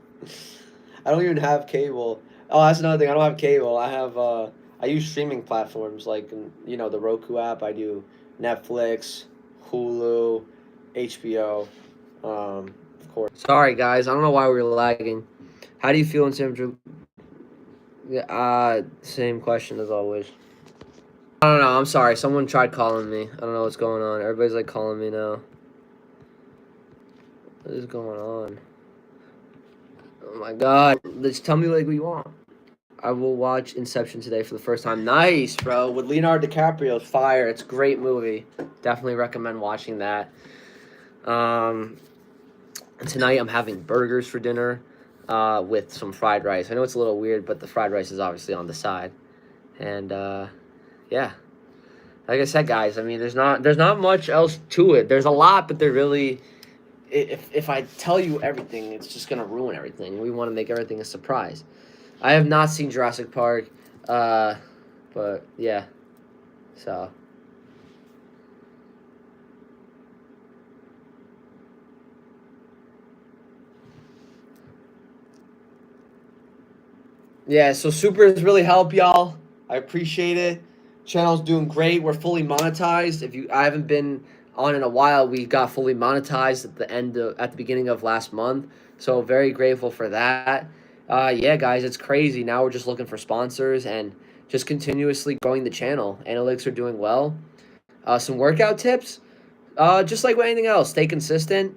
I don't even have cable. Oh, that's another thing. I don't have cable. I use streaming platforms like the Roku app. I do Netflix, Hulu, HBO, of course. Sorry guys, I don't know why we were lagging. How do you feel in terms of? Yeah, same question as always. I don't know. I'm sorry. Someone tried calling me. I don't know what's going on. Everybody's like calling me now. What is going on? Oh my god. Just tell me like what you want. I will watch Inception today for the first time. Nice, bro. With Leonardo DiCaprio. Fire. It's a great movie. Definitely recommend watching that. And tonight I'm having burgers for dinner with some fried rice. I know it's a little weird, but the fried rice is obviously on the side. And yeah. Like I said, guys, I mean, there's not much else to it. There's a lot, but there really, if I tell you everything, it's just gonna ruin everything. We want to make everything a surprise. I have not seen Jurassic Park, but yeah, so. Yeah, so supers really help y'all. I appreciate it. Channel's doing great. We're fully monetized. I haven't been on in a while, we got fully monetized at the beginning of last month. So very grateful for that. Yeah, guys, it's crazy. Now we're just looking for sponsors and just continuously growing the channel. Analytics are doing well. Some workout tips. Just like with anything else, stay consistent.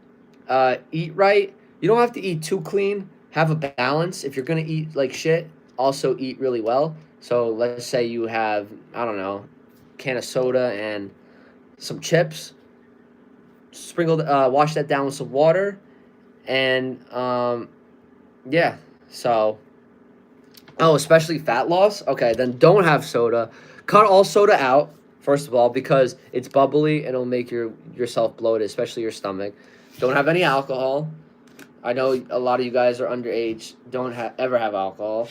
Eat right. You don't have to eat too clean. Have a balance. If you're gonna eat like shit, also eat really well. So let's say you have, I don't know, can of soda and some chips. Wash that down with some water, and yeah. So, oh, especially fat loss. Okay, then don't have soda. Cut all soda out. First of all, because it's bubbly and it'll make yourself bloated, especially your stomach. Don't have any alcohol. I know a lot of you guys are underage. Don't ever have alcohol.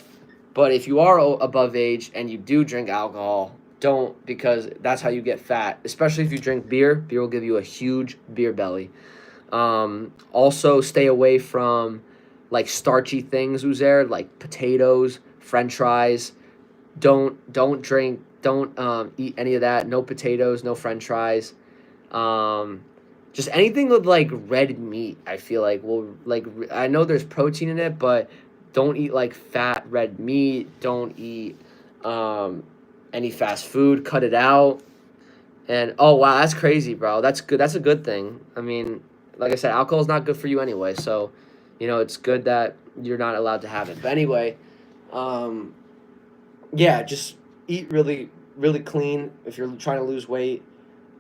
But if you are above age and you do drink alcohol, don't, because that's how you get fat. Especially if you drink beer. Beer will give you a huge beer belly. Also, stay away from like starchy things, Uzair, like potatoes, French fries. Don't drink. Don't eat any of that. No potatoes. No French fries. Just anything with like red meat. I feel like I know there's protein in it, but don't eat like fat red meat. Don't eat any fast food. Cut it out. And oh wow, that's crazy, bro. That's good. That's a good thing. I mean, like I said, alcohol is not good for you anyway. So, it's good that you're not allowed to have it. But anyway, yeah, just eat really, really clean if you're trying to lose weight.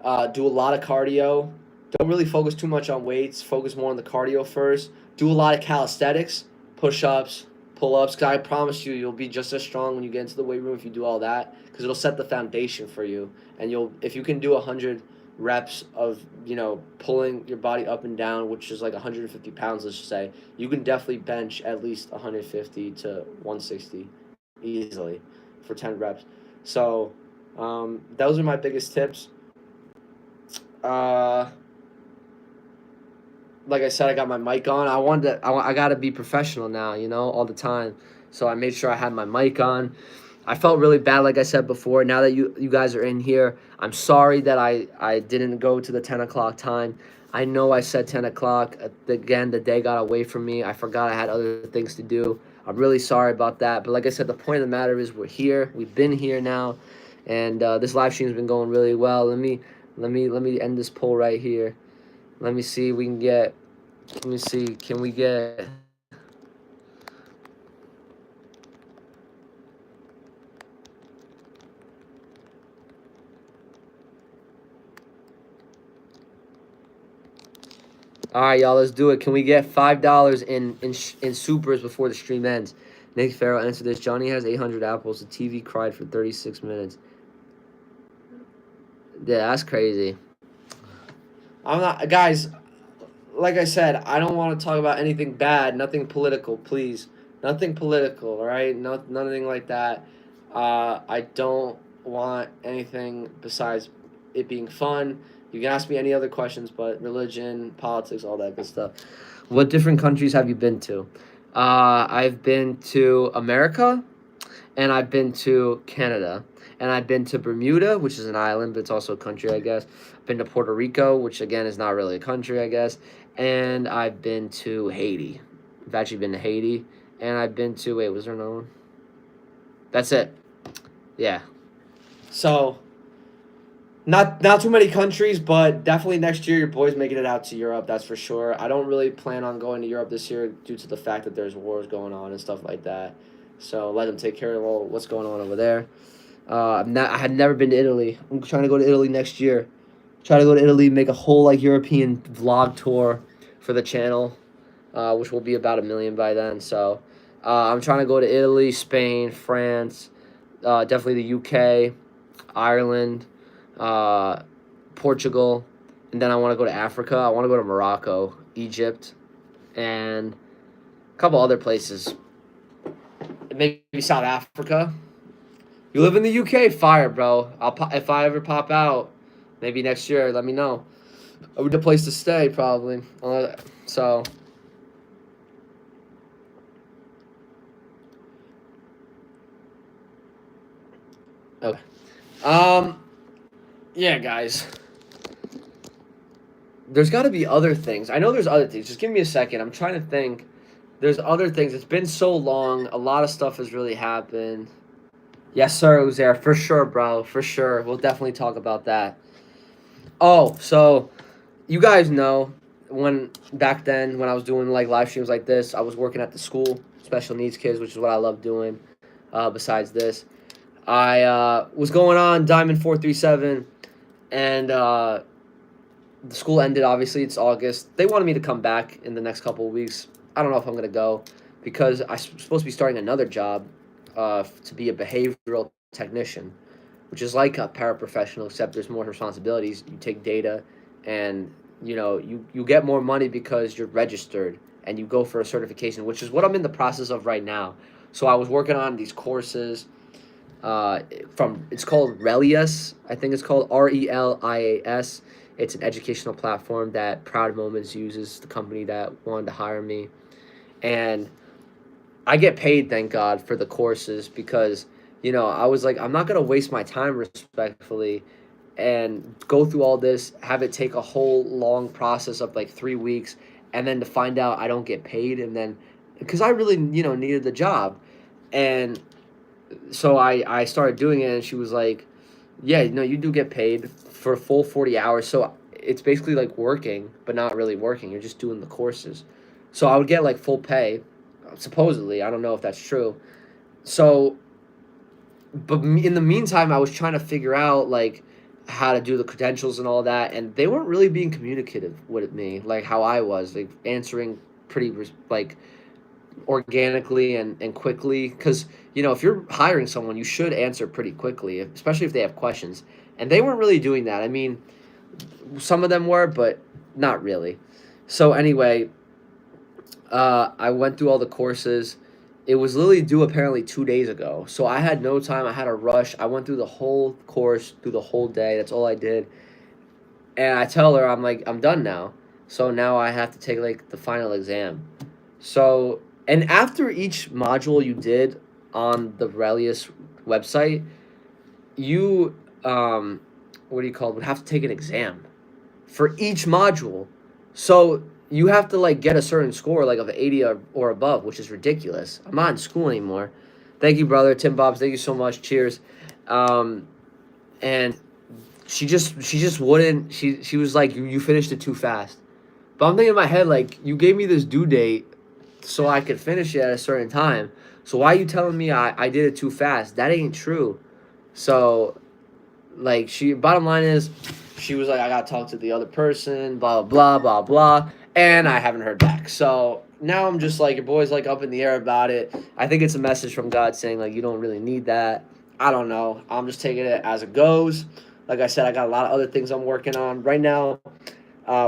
Do a lot of cardio. Don't really focus too much on weights. Focus more on the cardio first. Do a lot of calisthenics, push-ups, pull-ups. Because I promise you, you'll be just as strong when you get into the weight room if you do all that. Because it'll set the foundation for you. And if you can do 100 reps of pulling your body up and down, which is like 150 pounds, let's just say, you can definitely bench at least 150 to 160 easily for 10 reps. So those are my biggest tips. Like I said, I got my mic on. I got to be professional now, all the time. So I made sure I had my mic on. I felt really bad, like I said before. Now that you guys are in here, I'm sorry that I didn't go to the 10 o'clock time. I know I said 10 o'clock. Again, the day got away from me. I forgot I had other things to do. I'm really sorry about that. But like I said, the point of the matter is we're here. We've been here now. And this live stream's been going really well. Let me end this poll right here. Let me see. Let me see. Can we get? All right, y'all, let's do it. Can we get $5 in supers before the stream ends? Nick Ferro answered this. Johnny has 800 apples. The TV cried for 36 minutes. Yeah, that's crazy. I'm not, guys. Like I said, I don't want to talk about anything bad. Nothing political, please. Nothing political. All right, nothing like that. I don't want anything besides it being fun. You can ask me any other questions, but religion, politics, all that good stuff. What different countries have you been to? I've been to America, and I've been to Canada, and I've been to Bermuda, which is an island, but it's also a country, I guess. I've been to Puerto Rico, which again is not really a country, I guess, and I've been to Haiti. I've actually been to Haiti, and I've been to, wait, was there another one? That's it. Yeah. So, not too many countries, but definitely next year your boy's making it out to Europe, that's for sure. I don't really plan on going to Europe this year due to the fact that there's wars going on and stuff like that. So let them take care of all what's going on over there. I had never been to Italy. I'm trying to go to Italy next year. Try to go to Italy, make a whole like European vlog tour for the channel, which will be about 1 million by then. So I'm trying to go to Italy, Spain, France, definitely the UK, Ireland, Portugal, and then I want to go to Africa. I want to go to Morocco, Egypt, and a couple other places. Maybe South Africa. You live in the UK, fire, bro. If I ever pop out, maybe next year, let me know. I would the place to stay, probably. So. Okay. Yeah, guys. There's got to be other things. I know there's other things. Just give me a second. I'm trying to think. There's other things. It's been so long. A lot of stuff has really happened. Yes, sir, Uzair. For sure, bro. For sure. We'll definitely talk about that. Oh, so you guys know back then when I was doing like live streams like this, I was working at the school, special needs kids, which is what I love doing. Besides this, I was going on Diamond 437, and the school ended. Obviously, it's August. They wanted me to come back in the next couple of weeks. I don't know if I'm gonna go because I'm supposed to be starting another job, to be a behavioral technician, which is like a paraprofessional, except there's more responsibilities. You take data, and you get more money because you're registered, and you go for a certification, which is what I'm in the process of right now. So I was working on these courses. It's called Relias. I think it's called RELIAS. It's an educational platform that Proud Moments uses, the company that wanted to hire me. And I get paid, thank God, for the courses because, I was like, I'm not going to waste my time respectfully and go through all this, have it take a whole long process of like 3 weeks, and then to find out I don't get paid. And then, because I really, needed the job. And so I started doing it, and she was like, yeah, you do get paid for a full 40 hours. So it's basically like working, but not really working. You're just doing the courses. So I would get like full pay, supposedly. I don't know if that's true. So, but in the meantime, I was trying to figure out like how to do the credentials and all that, and they weren't really being communicative with me, like how I was, like answering pretty like organically and quickly, because if you're hiring someone, you should answer pretty quickly, especially if they have questions, and they weren't really doing that. I mean, some of them were, but not really. So anyway, I went through all the courses. It was literally due apparently 2 days ago, so I had no time. I had a rush. I went through the whole course through the whole day. That's all I did, and I tell her, I'm like, I'm done now. So now I have to take like the final exam. So, and after each module you did on the Relius website, you what do you call it, would have to take an exam for each module. So you have to like get a certain score, like of 80 or above, which is ridiculous. I'm not in school anymore. Thank you, brother. Tim Bobs, thank you so much. Cheers. And she just wouldn't. She was like, you finished it too fast. But I'm thinking in my head, like, you gave me this due date so I could finish it at a certain time. So why are you telling me I did it too fast? That ain't true. So, like, bottom line is, she was like, I gotta talk to the other person, blah, blah, blah, blah, blah. and I haven't heard back. So now I'm just like, your boy's like up in the air about it. I think it's a message from God saying like, you don't really need that. I don't know. I'm just taking it as it goes. Like I said, I got a lot of other things I'm working on right now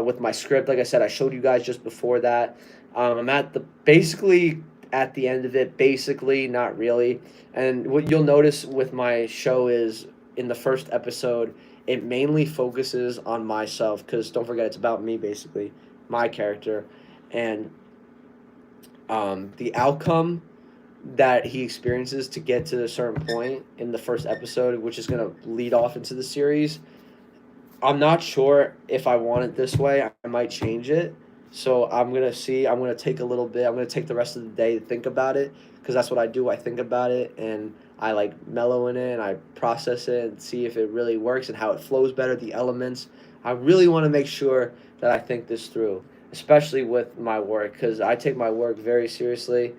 with my script. Like I said, I showed you guys just before that. I'm at the basically at the end of it, basically not really. And what you'll notice with my show is in the first episode, it mainly focuses on myself because don't forget it's about me basically, my character, and the outcome that he experiences to get to a certain point in the first episode, which is going to lead off into the series. I'm not sure if I want it this way. I might change it. So I'm going to see. I'm going to take a little bit. I'm going to take the rest of the day to think about it because that's what I do. I think about it and I like mellow in it and I process it and see if it really works and how it flows better, the elements. I really want to make sure that I think this through, especially with my work because I take my work very seriously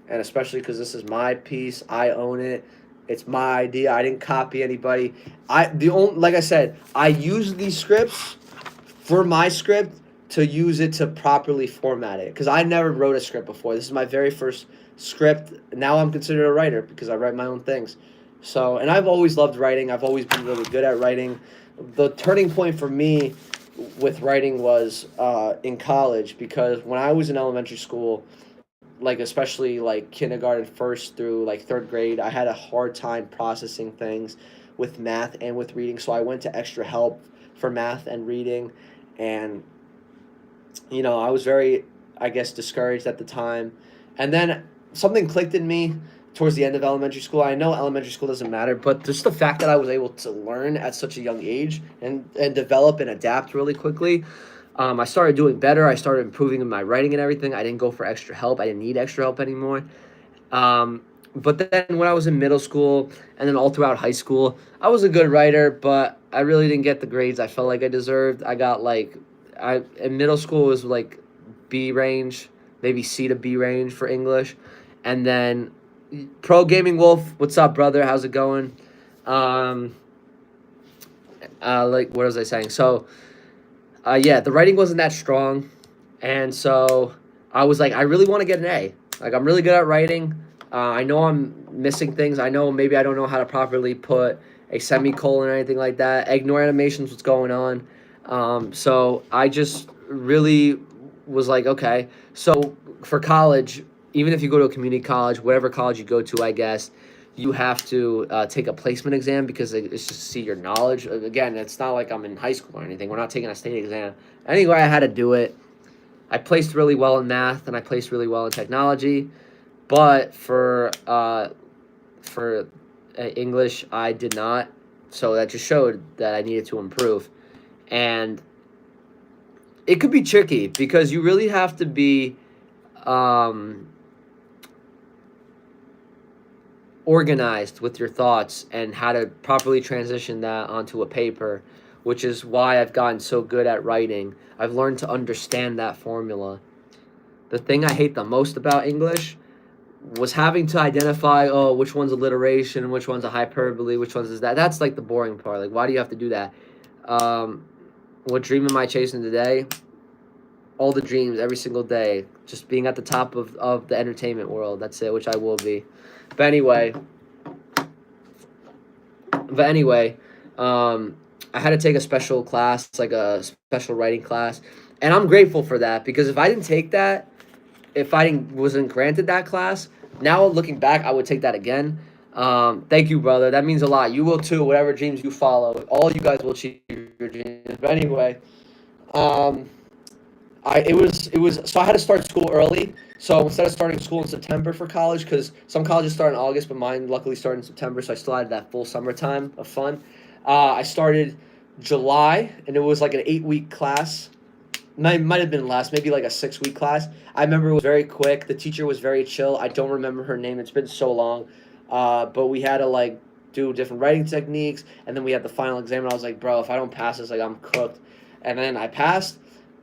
and especially because this is my piece. I own it. It's my idea. I didn't copy anybody. Like I said, I use these scripts for my script to use it to properly format it because I never wrote a script before. This is my very first script. Now I'm considered a writer because I write my own things. So, and I've always loved writing. I've always been really good at writing. The turning point for me with writing was in college because when I was in elementary school, like especially like kindergarten first through like third grade, I had a hard time processing things with math and with reading, so I went to extra help for math and reading. And I was very, I guess, discouraged at the time. And then something clicked in me towards the end of elementary school. I know elementary school doesn't matter, but just the fact that I was able to learn at such a young age and develop and adapt really quickly. I started doing better. I started improving in my writing and everything. I didn't go for extra help. I didn't need extra help anymore. But then when I was in middle school and then all throughout high school, I was a good writer, but I really didn't get the grades I felt like I deserved. I got in middle school it was like B range, maybe C to B range for English. And then Pro Gaming Wolf, what's up, brother? How's it going? What was I saying? So, yeah, the writing wasn't that strong, and so I was like, I really want to get an A. Like, I'm really good at writing. I know I'm missing things. I know maybe I don't know how to properly put a semicolon or anything like that. Ignore animations, what's going on. So I just really was like, okay. So for college, even if you go to a community college, whatever college you go to, I guess, you have to take a placement exam because it's just to see your knowledge. Again, it's not like I'm in high school or anything. We're not taking a state exam. Anyway, I had to do it. I placed really well in math and I placed really well in technology, but for English, I did not. So that just showed that I needed to improve, and it could be tricky because you really have to be organized with your thoughts and how to properly transition that onto a paper, which is why I've gotten so good at writing. I've learned to understand that formula. The thing I hate the most about English was having to identify, oh, which one's alliteration, which one's a hyperbole, which one's is that. That's like the boring part. Like, why do you have to do that? What dream am I chasing today? All the dreams every single day. Just being at the top of the entertainment world. That's it, which I will be. But anyway, I had to take a special class, like a special writing class, and I'm grateful for that because if I didn't take that, if I wasn't granted that class, now looking back, I would take that again. Thank you, brother. That means a lot. You will too. Whatever dreams you follow, all you guys will achieve your dreams. But anyway, so I had to start school early. So instead of starting school in September for college, because some colleges start in August, but mine luckily started in September, so I still had that full summertime of fun. I started July, and it was like an 8-week class. Might have been less, maybe like a 6-week class. I remember it was very quick. The teacher was very chill. I don't remember her name. It's been so long. But we had to like do different writing techniques, and then we had the final exam, and I was like, bro, if I don't pass this, like I'm cooked. And then I passed.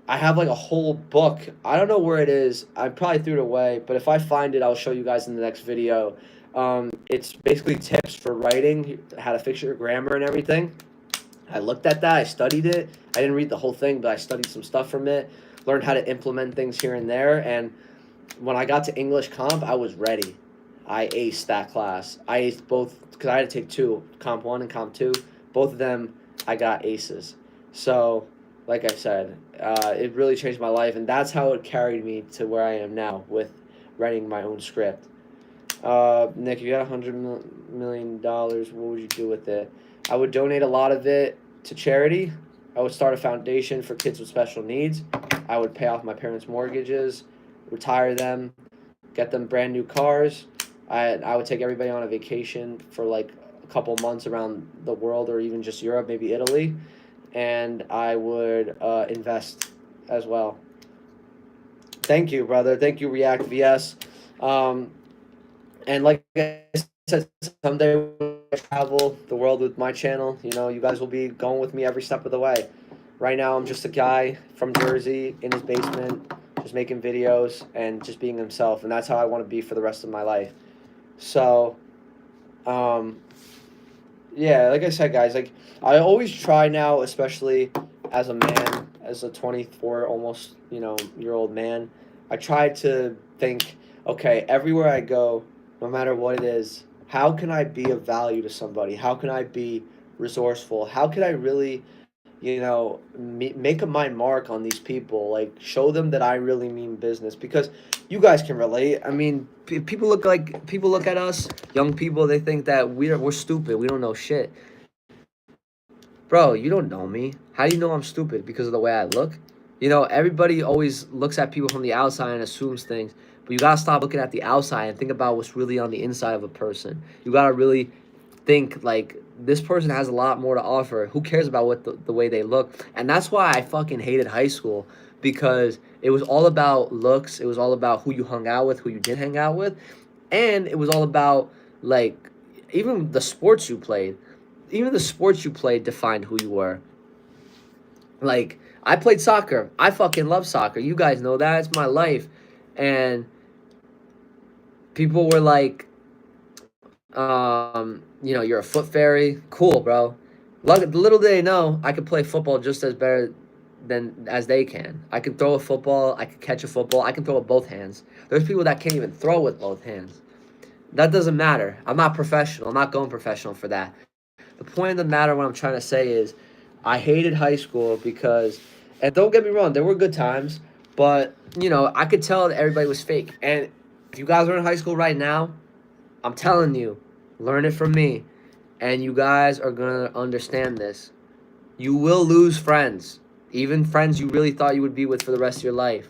I have like a whole book. I don't know where it is. I probably threw it away, but if I find it, I'll show you guys in the next video. It's basically tips for writing, how to fix your grammar and everything. I looked at that. I studied it. I didn't read the whole thing, but I studied some stuff from it. learned how to implement things here and there. And when I got to English comp, I was ready. I aced that class. I aced both because I had to take two, comp one and comp two. Both of them, I got aces. So, like I said, it really changed my life, and that's how it carried me to where I am now with writing my own script. Nick, if you had $100 million, what would you do with it? I would donate a lot of it to charity. I would start a foundation for kids with special needs. I would pay off my parents' mortgages, retire them, get them brand new cars. I would take everybody on a vacation for like a couple months around the world, or even just Europe, maybe Italy. And I would invest as well. Thank you, brother. Thank you, React VS. And like I said, someday when I travel the world with my channel, you guys will be going with me every step of the way. Right now, I'm just a guy from Jersey in his basement, just making videos and just being himself. And that's how I want to be for the rest of my life. So, yeah, like I said, guys, like I always try now, especially as a man, as a 24 almost, year old man, I try to think, okay, everywhere I go, no matter what it is, how can I be of value to somebody? How can I be resourceful? How can I really, make my mark on these people? Like, show them that I really mean business, because you guys can relate. I mean, people look at us, young people, they think that we're stupid. We don't know shit. Bro, you don't know me. How do you know I'm stupid? Because of the way I look? Everybody always looks at people from the outside and assumes things. But you gotta stop looking at the outside and think about what's really on the inside of a person. You gotta really think, like, this person has a lot more to offer. Who cares about what the way they look? And that's why I fucking hated high school, because it was all about looks. It was all about who you hung out with, who you didn't hang out with. And it was all about, like, even the sports you played. Even the sports you played defined who you were. Like, I played soccer. I fucking love soccer. You guys know that. It's my life. And people were like, you're a foot fairy. Cool, bro. Little did they know I could play football just as better as they can. I can throw a football. I can catch a football. I can throw with both hands. There's people that can't even throw with both hands. That doesn't matter. I'm not professional. I'm not going professional for that. The point of the matter, what I'm trying to say is, I hated high school because, and don't get me wrong, there were good times, but, I could tell that everybody was fake. And if you guys are in high school right now, I'm telling you, learn it from me, and you guys are going to understand this. You will lose friends, even friends you really thought you would be with for the rest of your life.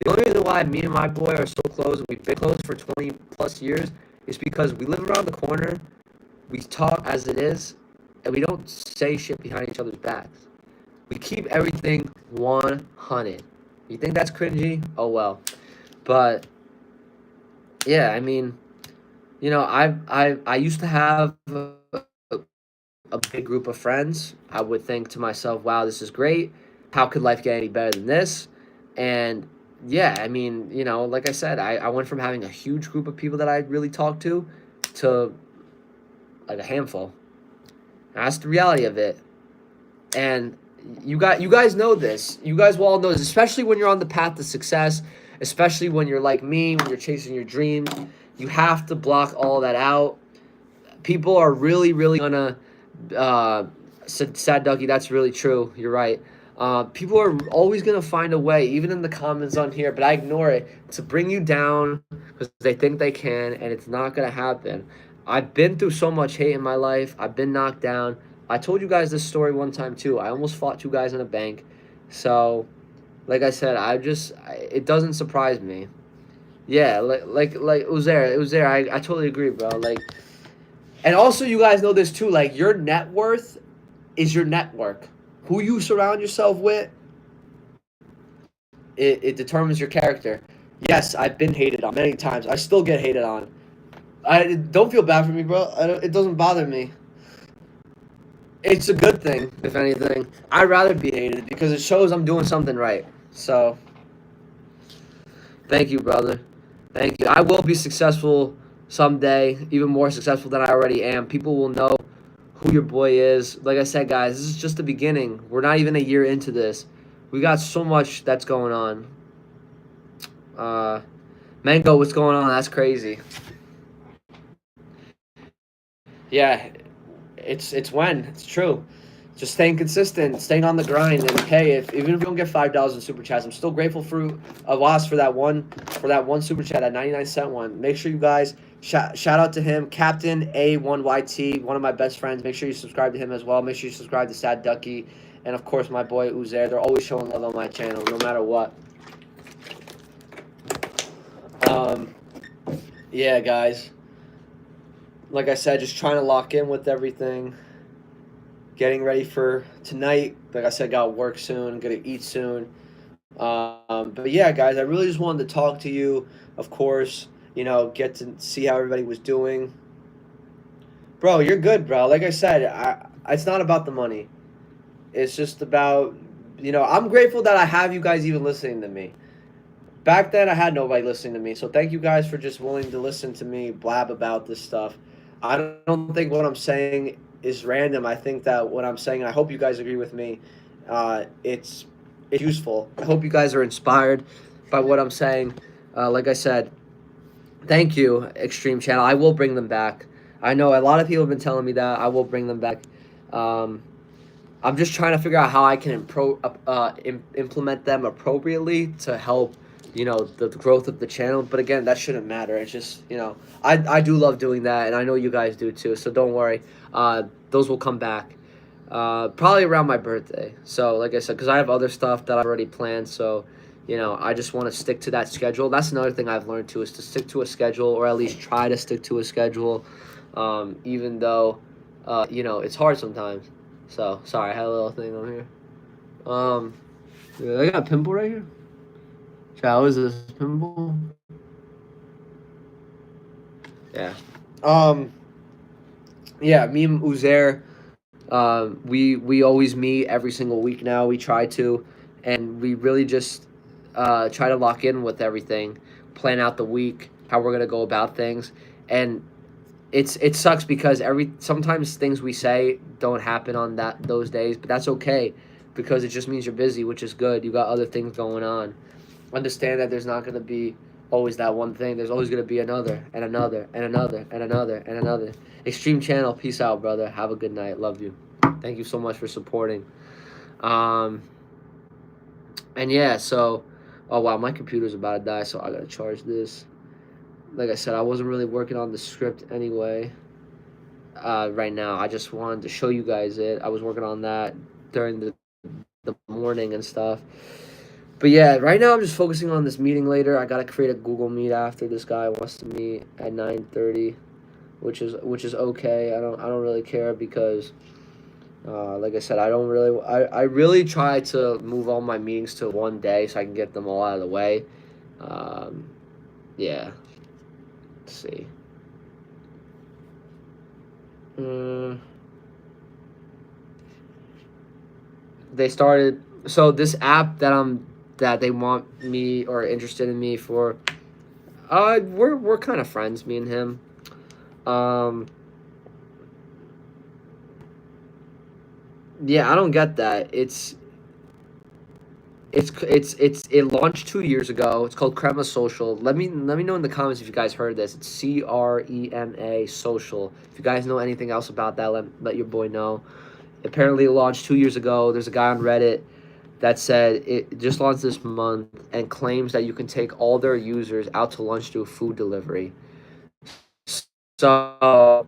The only reason why me and my boy are so close, and we've been close for 20 plus years, is because we live around the corner, we talk as it is, and we don't say shit behind each other's backs. We keep everything 100. You think that's cringy? Oh well. But yeah, I mean, I used to have a big group of friends. I would think to myself, wow, this is great. How could life get any better than this? And yeah, I mean, like I said, I went from having a huge group of people that I really talked to like a handful. That's the reality of it. And you guys know this. You guys will all know this, especially when you're on the path to success, especially when you're like me, when you're chasing your dreams. You have to block all that out. People are really, really gonna, sad ducky, that's really true. You're right. People are always gonna find a way, even in the comments on here, but I ignore it, to bring you down because they think they can, and it's not gonna happen. I've been through so much hate in my life. I've been knocked down. I told you guys this story one time too. I almost fought two guys in a bank. So, like I said, it doesn't surprise me. Yeah, like it was there. It was there. I totally agree, bro. Like, and also you guys know this too. Like, your net worth is your network. Who you surround yourself with, it determines your character. Yes, I've been hated on many times. I still get hated on. I don't feel bad for me, bro. It doesn't bother me. It's a good thing, if anything. I'd rather be hated because it shows I'm doing something right. So, thank you, brother. Thank you. I will be successful someday, even more successful than I already am. People will know who your boy is. Like I said, guys, this is just the beginning. We're not even a year into this. We got so much that's going on. Mango, what's going on? That's crazy. Yeah, it's true. Just staying consistent, staying on the grind, and hey, if even if we don't get $5 in super chats, I'm still grateful for Awas for that one super chat, that 99 cent one. Make sure you guys shout out to him, Captain A1YT, one of my best friends. Make sure you subscribe to him as well. Make sure you subscribe to Sad Ducky, and of course my boy Uzair. They're always showing love on my channel, no matter what. Yeah, guys. Like I said, just trying to lock in with everything. Getting ready for tonight. Like I said, got work soon. Gonna eat soon. But yeah, guys, I really just wanted to talk to you. Of course, get to see how everybody was doing. Bro, you're good, bro. Like I said, it's not about the money. It's just about, I'm grateful that I have you guys even listening to me. Back then, I had nobody listening to me. So thank you guys for just willing to listen to me blab about this stuff. I don't think what I'm saying is random. I think that what I'm saying, I hope you guys agree with me, it's useful. I hope you guys are inspired by what I'm saying. Like I said, thank you, Extreme Channel. I will bring them back. I know a lot of people have been telling me that. I will bring them back. I'm just trying to figure out how I can implement them appropriately to help the growth of the channel. But again, that shouldn't matter. It's just, I do love doing that, and I know you guys do too, so don't worry. Those will come back probably around my birthday. So like I said, because I have other stuff that I've already planned, so I just want to stick to that schedule. That's another thing I've learned too, is to stick to a schedule, or at least try to stick to a schedule, even though it's hard sometimes. So sorry, I had a little thing on here. I got a pimple right here. How is this pimple? Yeah. Yeah, me and Uzair, we always meet every single week now. We try to, and we really just try to lock in with everything, plan out the week, how we're gonna go about things, and it sucks because sometimes things we say don't happen on those days, but that's okay because it just means you're busy, which is good. You got other things going on. Understand that there's not going to be always that one thing. There's always going to be another and another and another and another and another. Extreme Channel, peace out, brother. Have a good night. Love you. Thank you so much for supporting. And yeah, so, oh wow, my computer's about to die, so I got to charge this. Like I said, I wasn't really working on the script anyway right now. I just wanted to show you guys it. I was working on that during the morning and stuff. But yeah, right now I'm just focusing on this meeting later. I gotta create a Google Meet after. This guy wants to meet at 9:30, which is okay. I don't really care because, like I said, I really try to move all my meetings to one day so I can get them all out of the way. Yeah. Let's see. They started, so this app that they want me or interested in me for, we're kind of friends, me and him. Yeah, I don't get that. It launched 2 years ago. It's called Crema Social. Let me know in the comments if you guys heard this. It's CREMA Social. If you guys know anything else about that, let your boy know. Apparently it launched 2 years ago. There's a guy on Reddit that said it just launched this month and claims that you can take all their users out to lunch through food delivery. So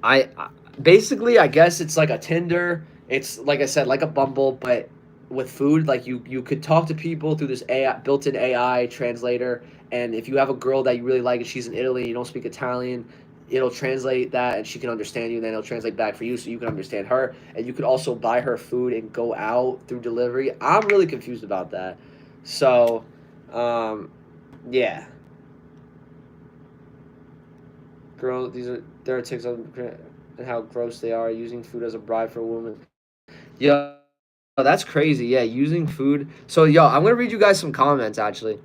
I basically, I guess it's like a Tinder. It's like I said, like a Bumble, but with food. Like you could talk to people through this built-in AI translator, and if you have a girl that you really like and she's in Italy and you don't speak Italian, it'll translate that and she can understand you, and then it'll translate back for you so you can understand her, and you could also buy her food and go out through delivery. I'm really confused about that. So yeah. Girl, there are TikToks on how gross they are using food as a bribe for a woman. Yo, that's crazy. Yeah, using food. So, yo, I'm going to read you guys some comments, actually.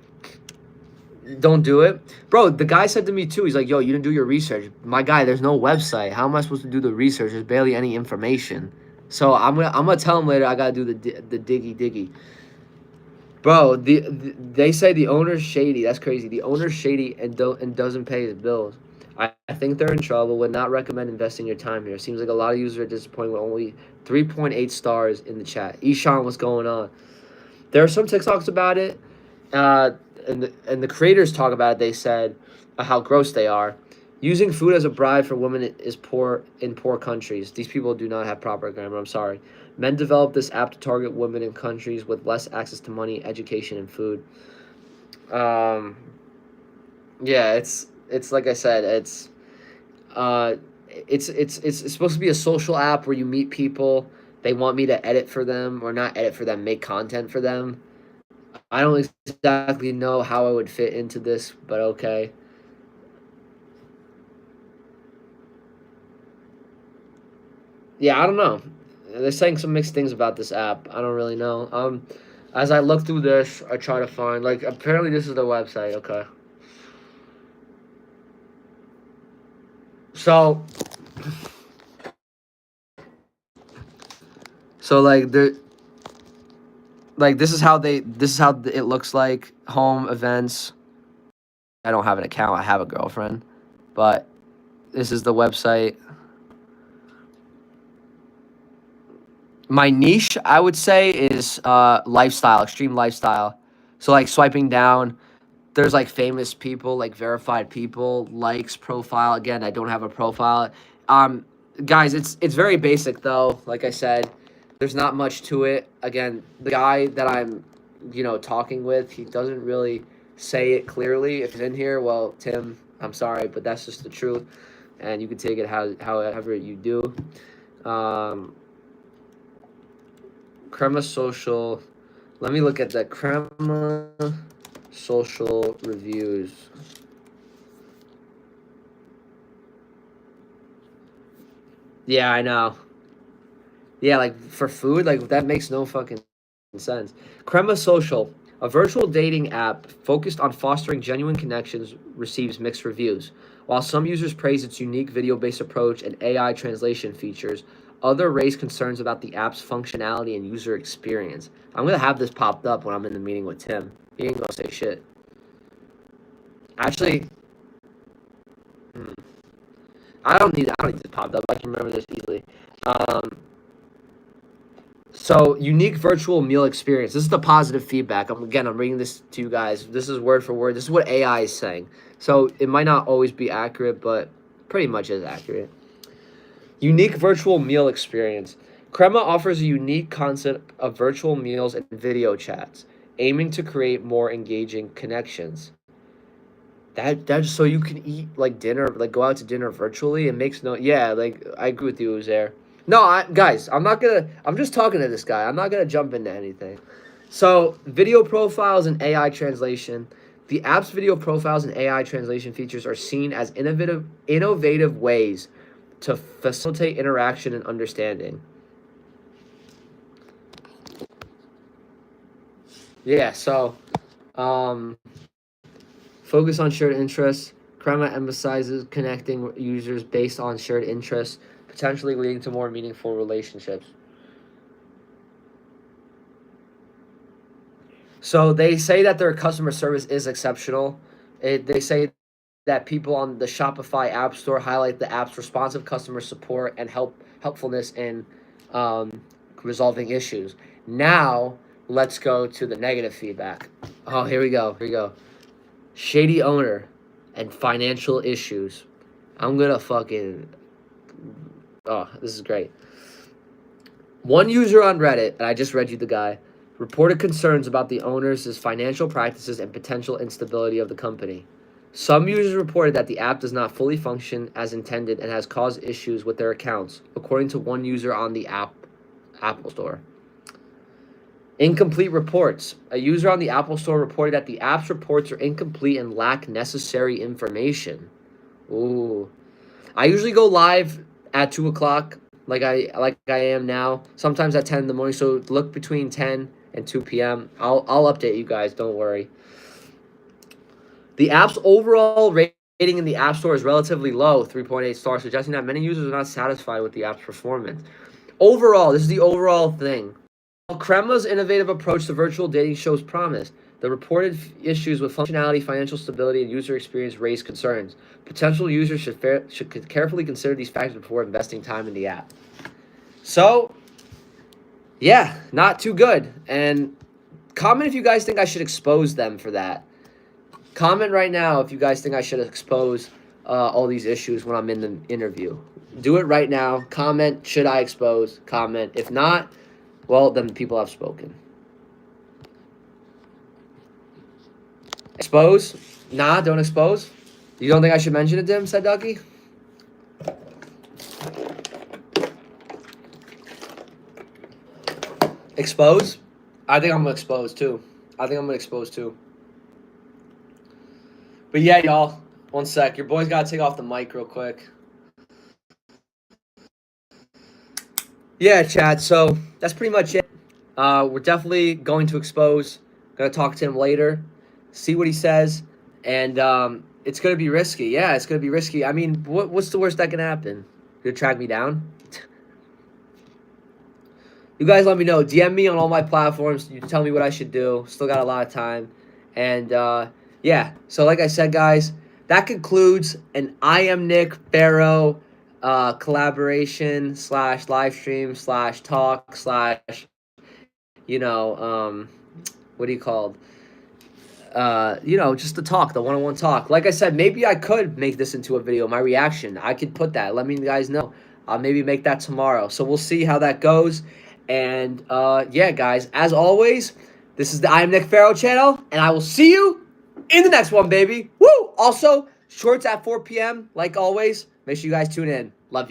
Don't do it. Bro, the guy said to me, too, he's like, yo, you didn't do your research. My guy, there's no website. How am I supposed to do the research? There's barely any information. So I'm gonna tell him later. I gotta do the diggy. Bro, they say the owner's shady. That's crazy. The owner's shady and doesn't pay his bills. I think they're in trouble. Would not recommend investing your time here. Seems like a lot of users are disappointed with only 3.8 stars in the chat. Ishan, what's going on? There are some TikToks about it, and the creators talk about it. They said how gross they are. Using food as a bribe for women is poor in poor countries. These people do not have proper grammar. I'm sorry. Men developed this app to target women in countries with less access to money, education, and food. Yeah, it's like I said, it's supposed to be a social app where you meet people. They want me to edit for them, or not edit for them, make content for them. I don't exactly know how I would fit into this, but okay. Yeah, I don't know. They're saying some mixed things about this app. I don't really know. As I look through this, I try to find, like, apparently this is the website. Okay. So, like this is how it looks like. Home events. I don't have an account. I have a girlfriend, but this is the website. My niche, I would say, is lifestyle, extreme lifestyle. So like swiping down, there's like famous people, like verified people, likes, profile. Again, I don't have a profile. Um, guys, it's very basic though. Like I said, there's not much to it. Again, the guy that I'm, talking with, he doesn't really say it clearly. If he's in here, well, Tim, I'm sorry, but that's just the truth, and you can take it however you do. Um, Crema Social. Let me look at the Crema Social reviews. Yeah, I know. Yeah, like for food, like that makes no fucking sense. Crema Social, a virtual dating app focused on fostering genuine connections, receives mixed reviews. While some users praise its unique video-based approach and AI translation features, others raise concerns about the app's functionality and user experience. I'm gonna have this popped up when I'm in the meeting with Tim. He ain't gonna say shit. Actually, hmm, I don't need this popped up. I can remember this easily. Um, So, unique virtual meal experience. This is the positive feedback. I'm reading this to you guys. This is word for word. This is what AI is saying. So, it might not always be accurate, but pretty much is accurate. Unique virtual meal experience. Crema offers a unique concept of virtual meals and video chats, aiming to create more engaging connections. That's so you can eat like dinner, like go out to dinner virtually. It makes no, yeah, like I agree with you, Uzair. No, guys, I'm just talking to this guy. I'm not gonna jump into anything. So, video profiles and AI translation. The app's video profiles and AI translation features are seen as innovative ways to facilitate interaction and understanding. Yeah, so um, focus on shared interests. Crema emphasizes connecting users based on shared interests, potentially leading to more meaningful relationships. So they say that their customer service is exceptional. They say that people on the Shopify App Store highlight the app's responsive customer support and helpfulness in um, resolving issues. Now let's go to the negative feedback. Oh, here we go. Here we go. Shady owner and financial issues. I'm gonna fucking. Oh, this is great. One user on Reddit, and I just read you the guy, reported concerns about the owner's financial practices and potential instability of the company. Some users reported that the app does not fully function as intended and has caused issues with their accounts, according to one user on the Apple Store. Incomplete reports. A user on the Apple Store reported that the app's reports are incomplete and lack necessary information. Ooh. I usually go live at 2 o'clock, like I am now. Sometimes at 10 in the morning. So look between 10 and 2 p.m. I'll update you guys. Don't worry. The app's overall rating in the App Store is relatively low, 3.8 stars, suggesting that many users are not satisfied with the app's performance. Overall, this is the overall thing. While Kremlin's innovative approach to virtual dating shows promise, the reported issues with functionality, financial stability, and user experience raise concerns. Potential users should carefully consider these factors before investing time in the app. So, yeah, not too good. And comment if you guys think I should expose them for that. Comment right now if you guys think I should expose all these issues when I'm in the interview. Do it right now. Comment, should I expose? Comment. If not, well, then people have spoken. Expose? Nah, don't expose. You don't think I should mention it to him, said Ducky? Expose? I think I'm going to expose too. But yeah, y'all. One sec. Your boy's got to take off the mic real quick. Yeah, Chad. So that's pretty much it. We're definitely going to expose. Going to talk to him later. See what he says. And it's going to be risky. Yeah, it's going to be risky. I mean, what's the worst that can happen? He'll track me down? You guys let me know. DM me on all my platforms. You tell me what I should do. Still got a lot of time. And, yeah. So, like I said, guys, that concludes an I Am Nick Ferro collaboration / live stream / talk / you know, what do you call it? You know, just the talk, the one-on-one talk. Like I said, maybe I could make this into a video, my reaction. I could put that. Let me guys know. I'll maybe make that tomorrow. So we'll see how that goes. And, yeah, guys, as always, this is the I Am Nick Ferro channel, and I will see you in the next one, baby. Woo! Also, shorts at 4 p.m., like always. Make sure you guys tune in. Love you.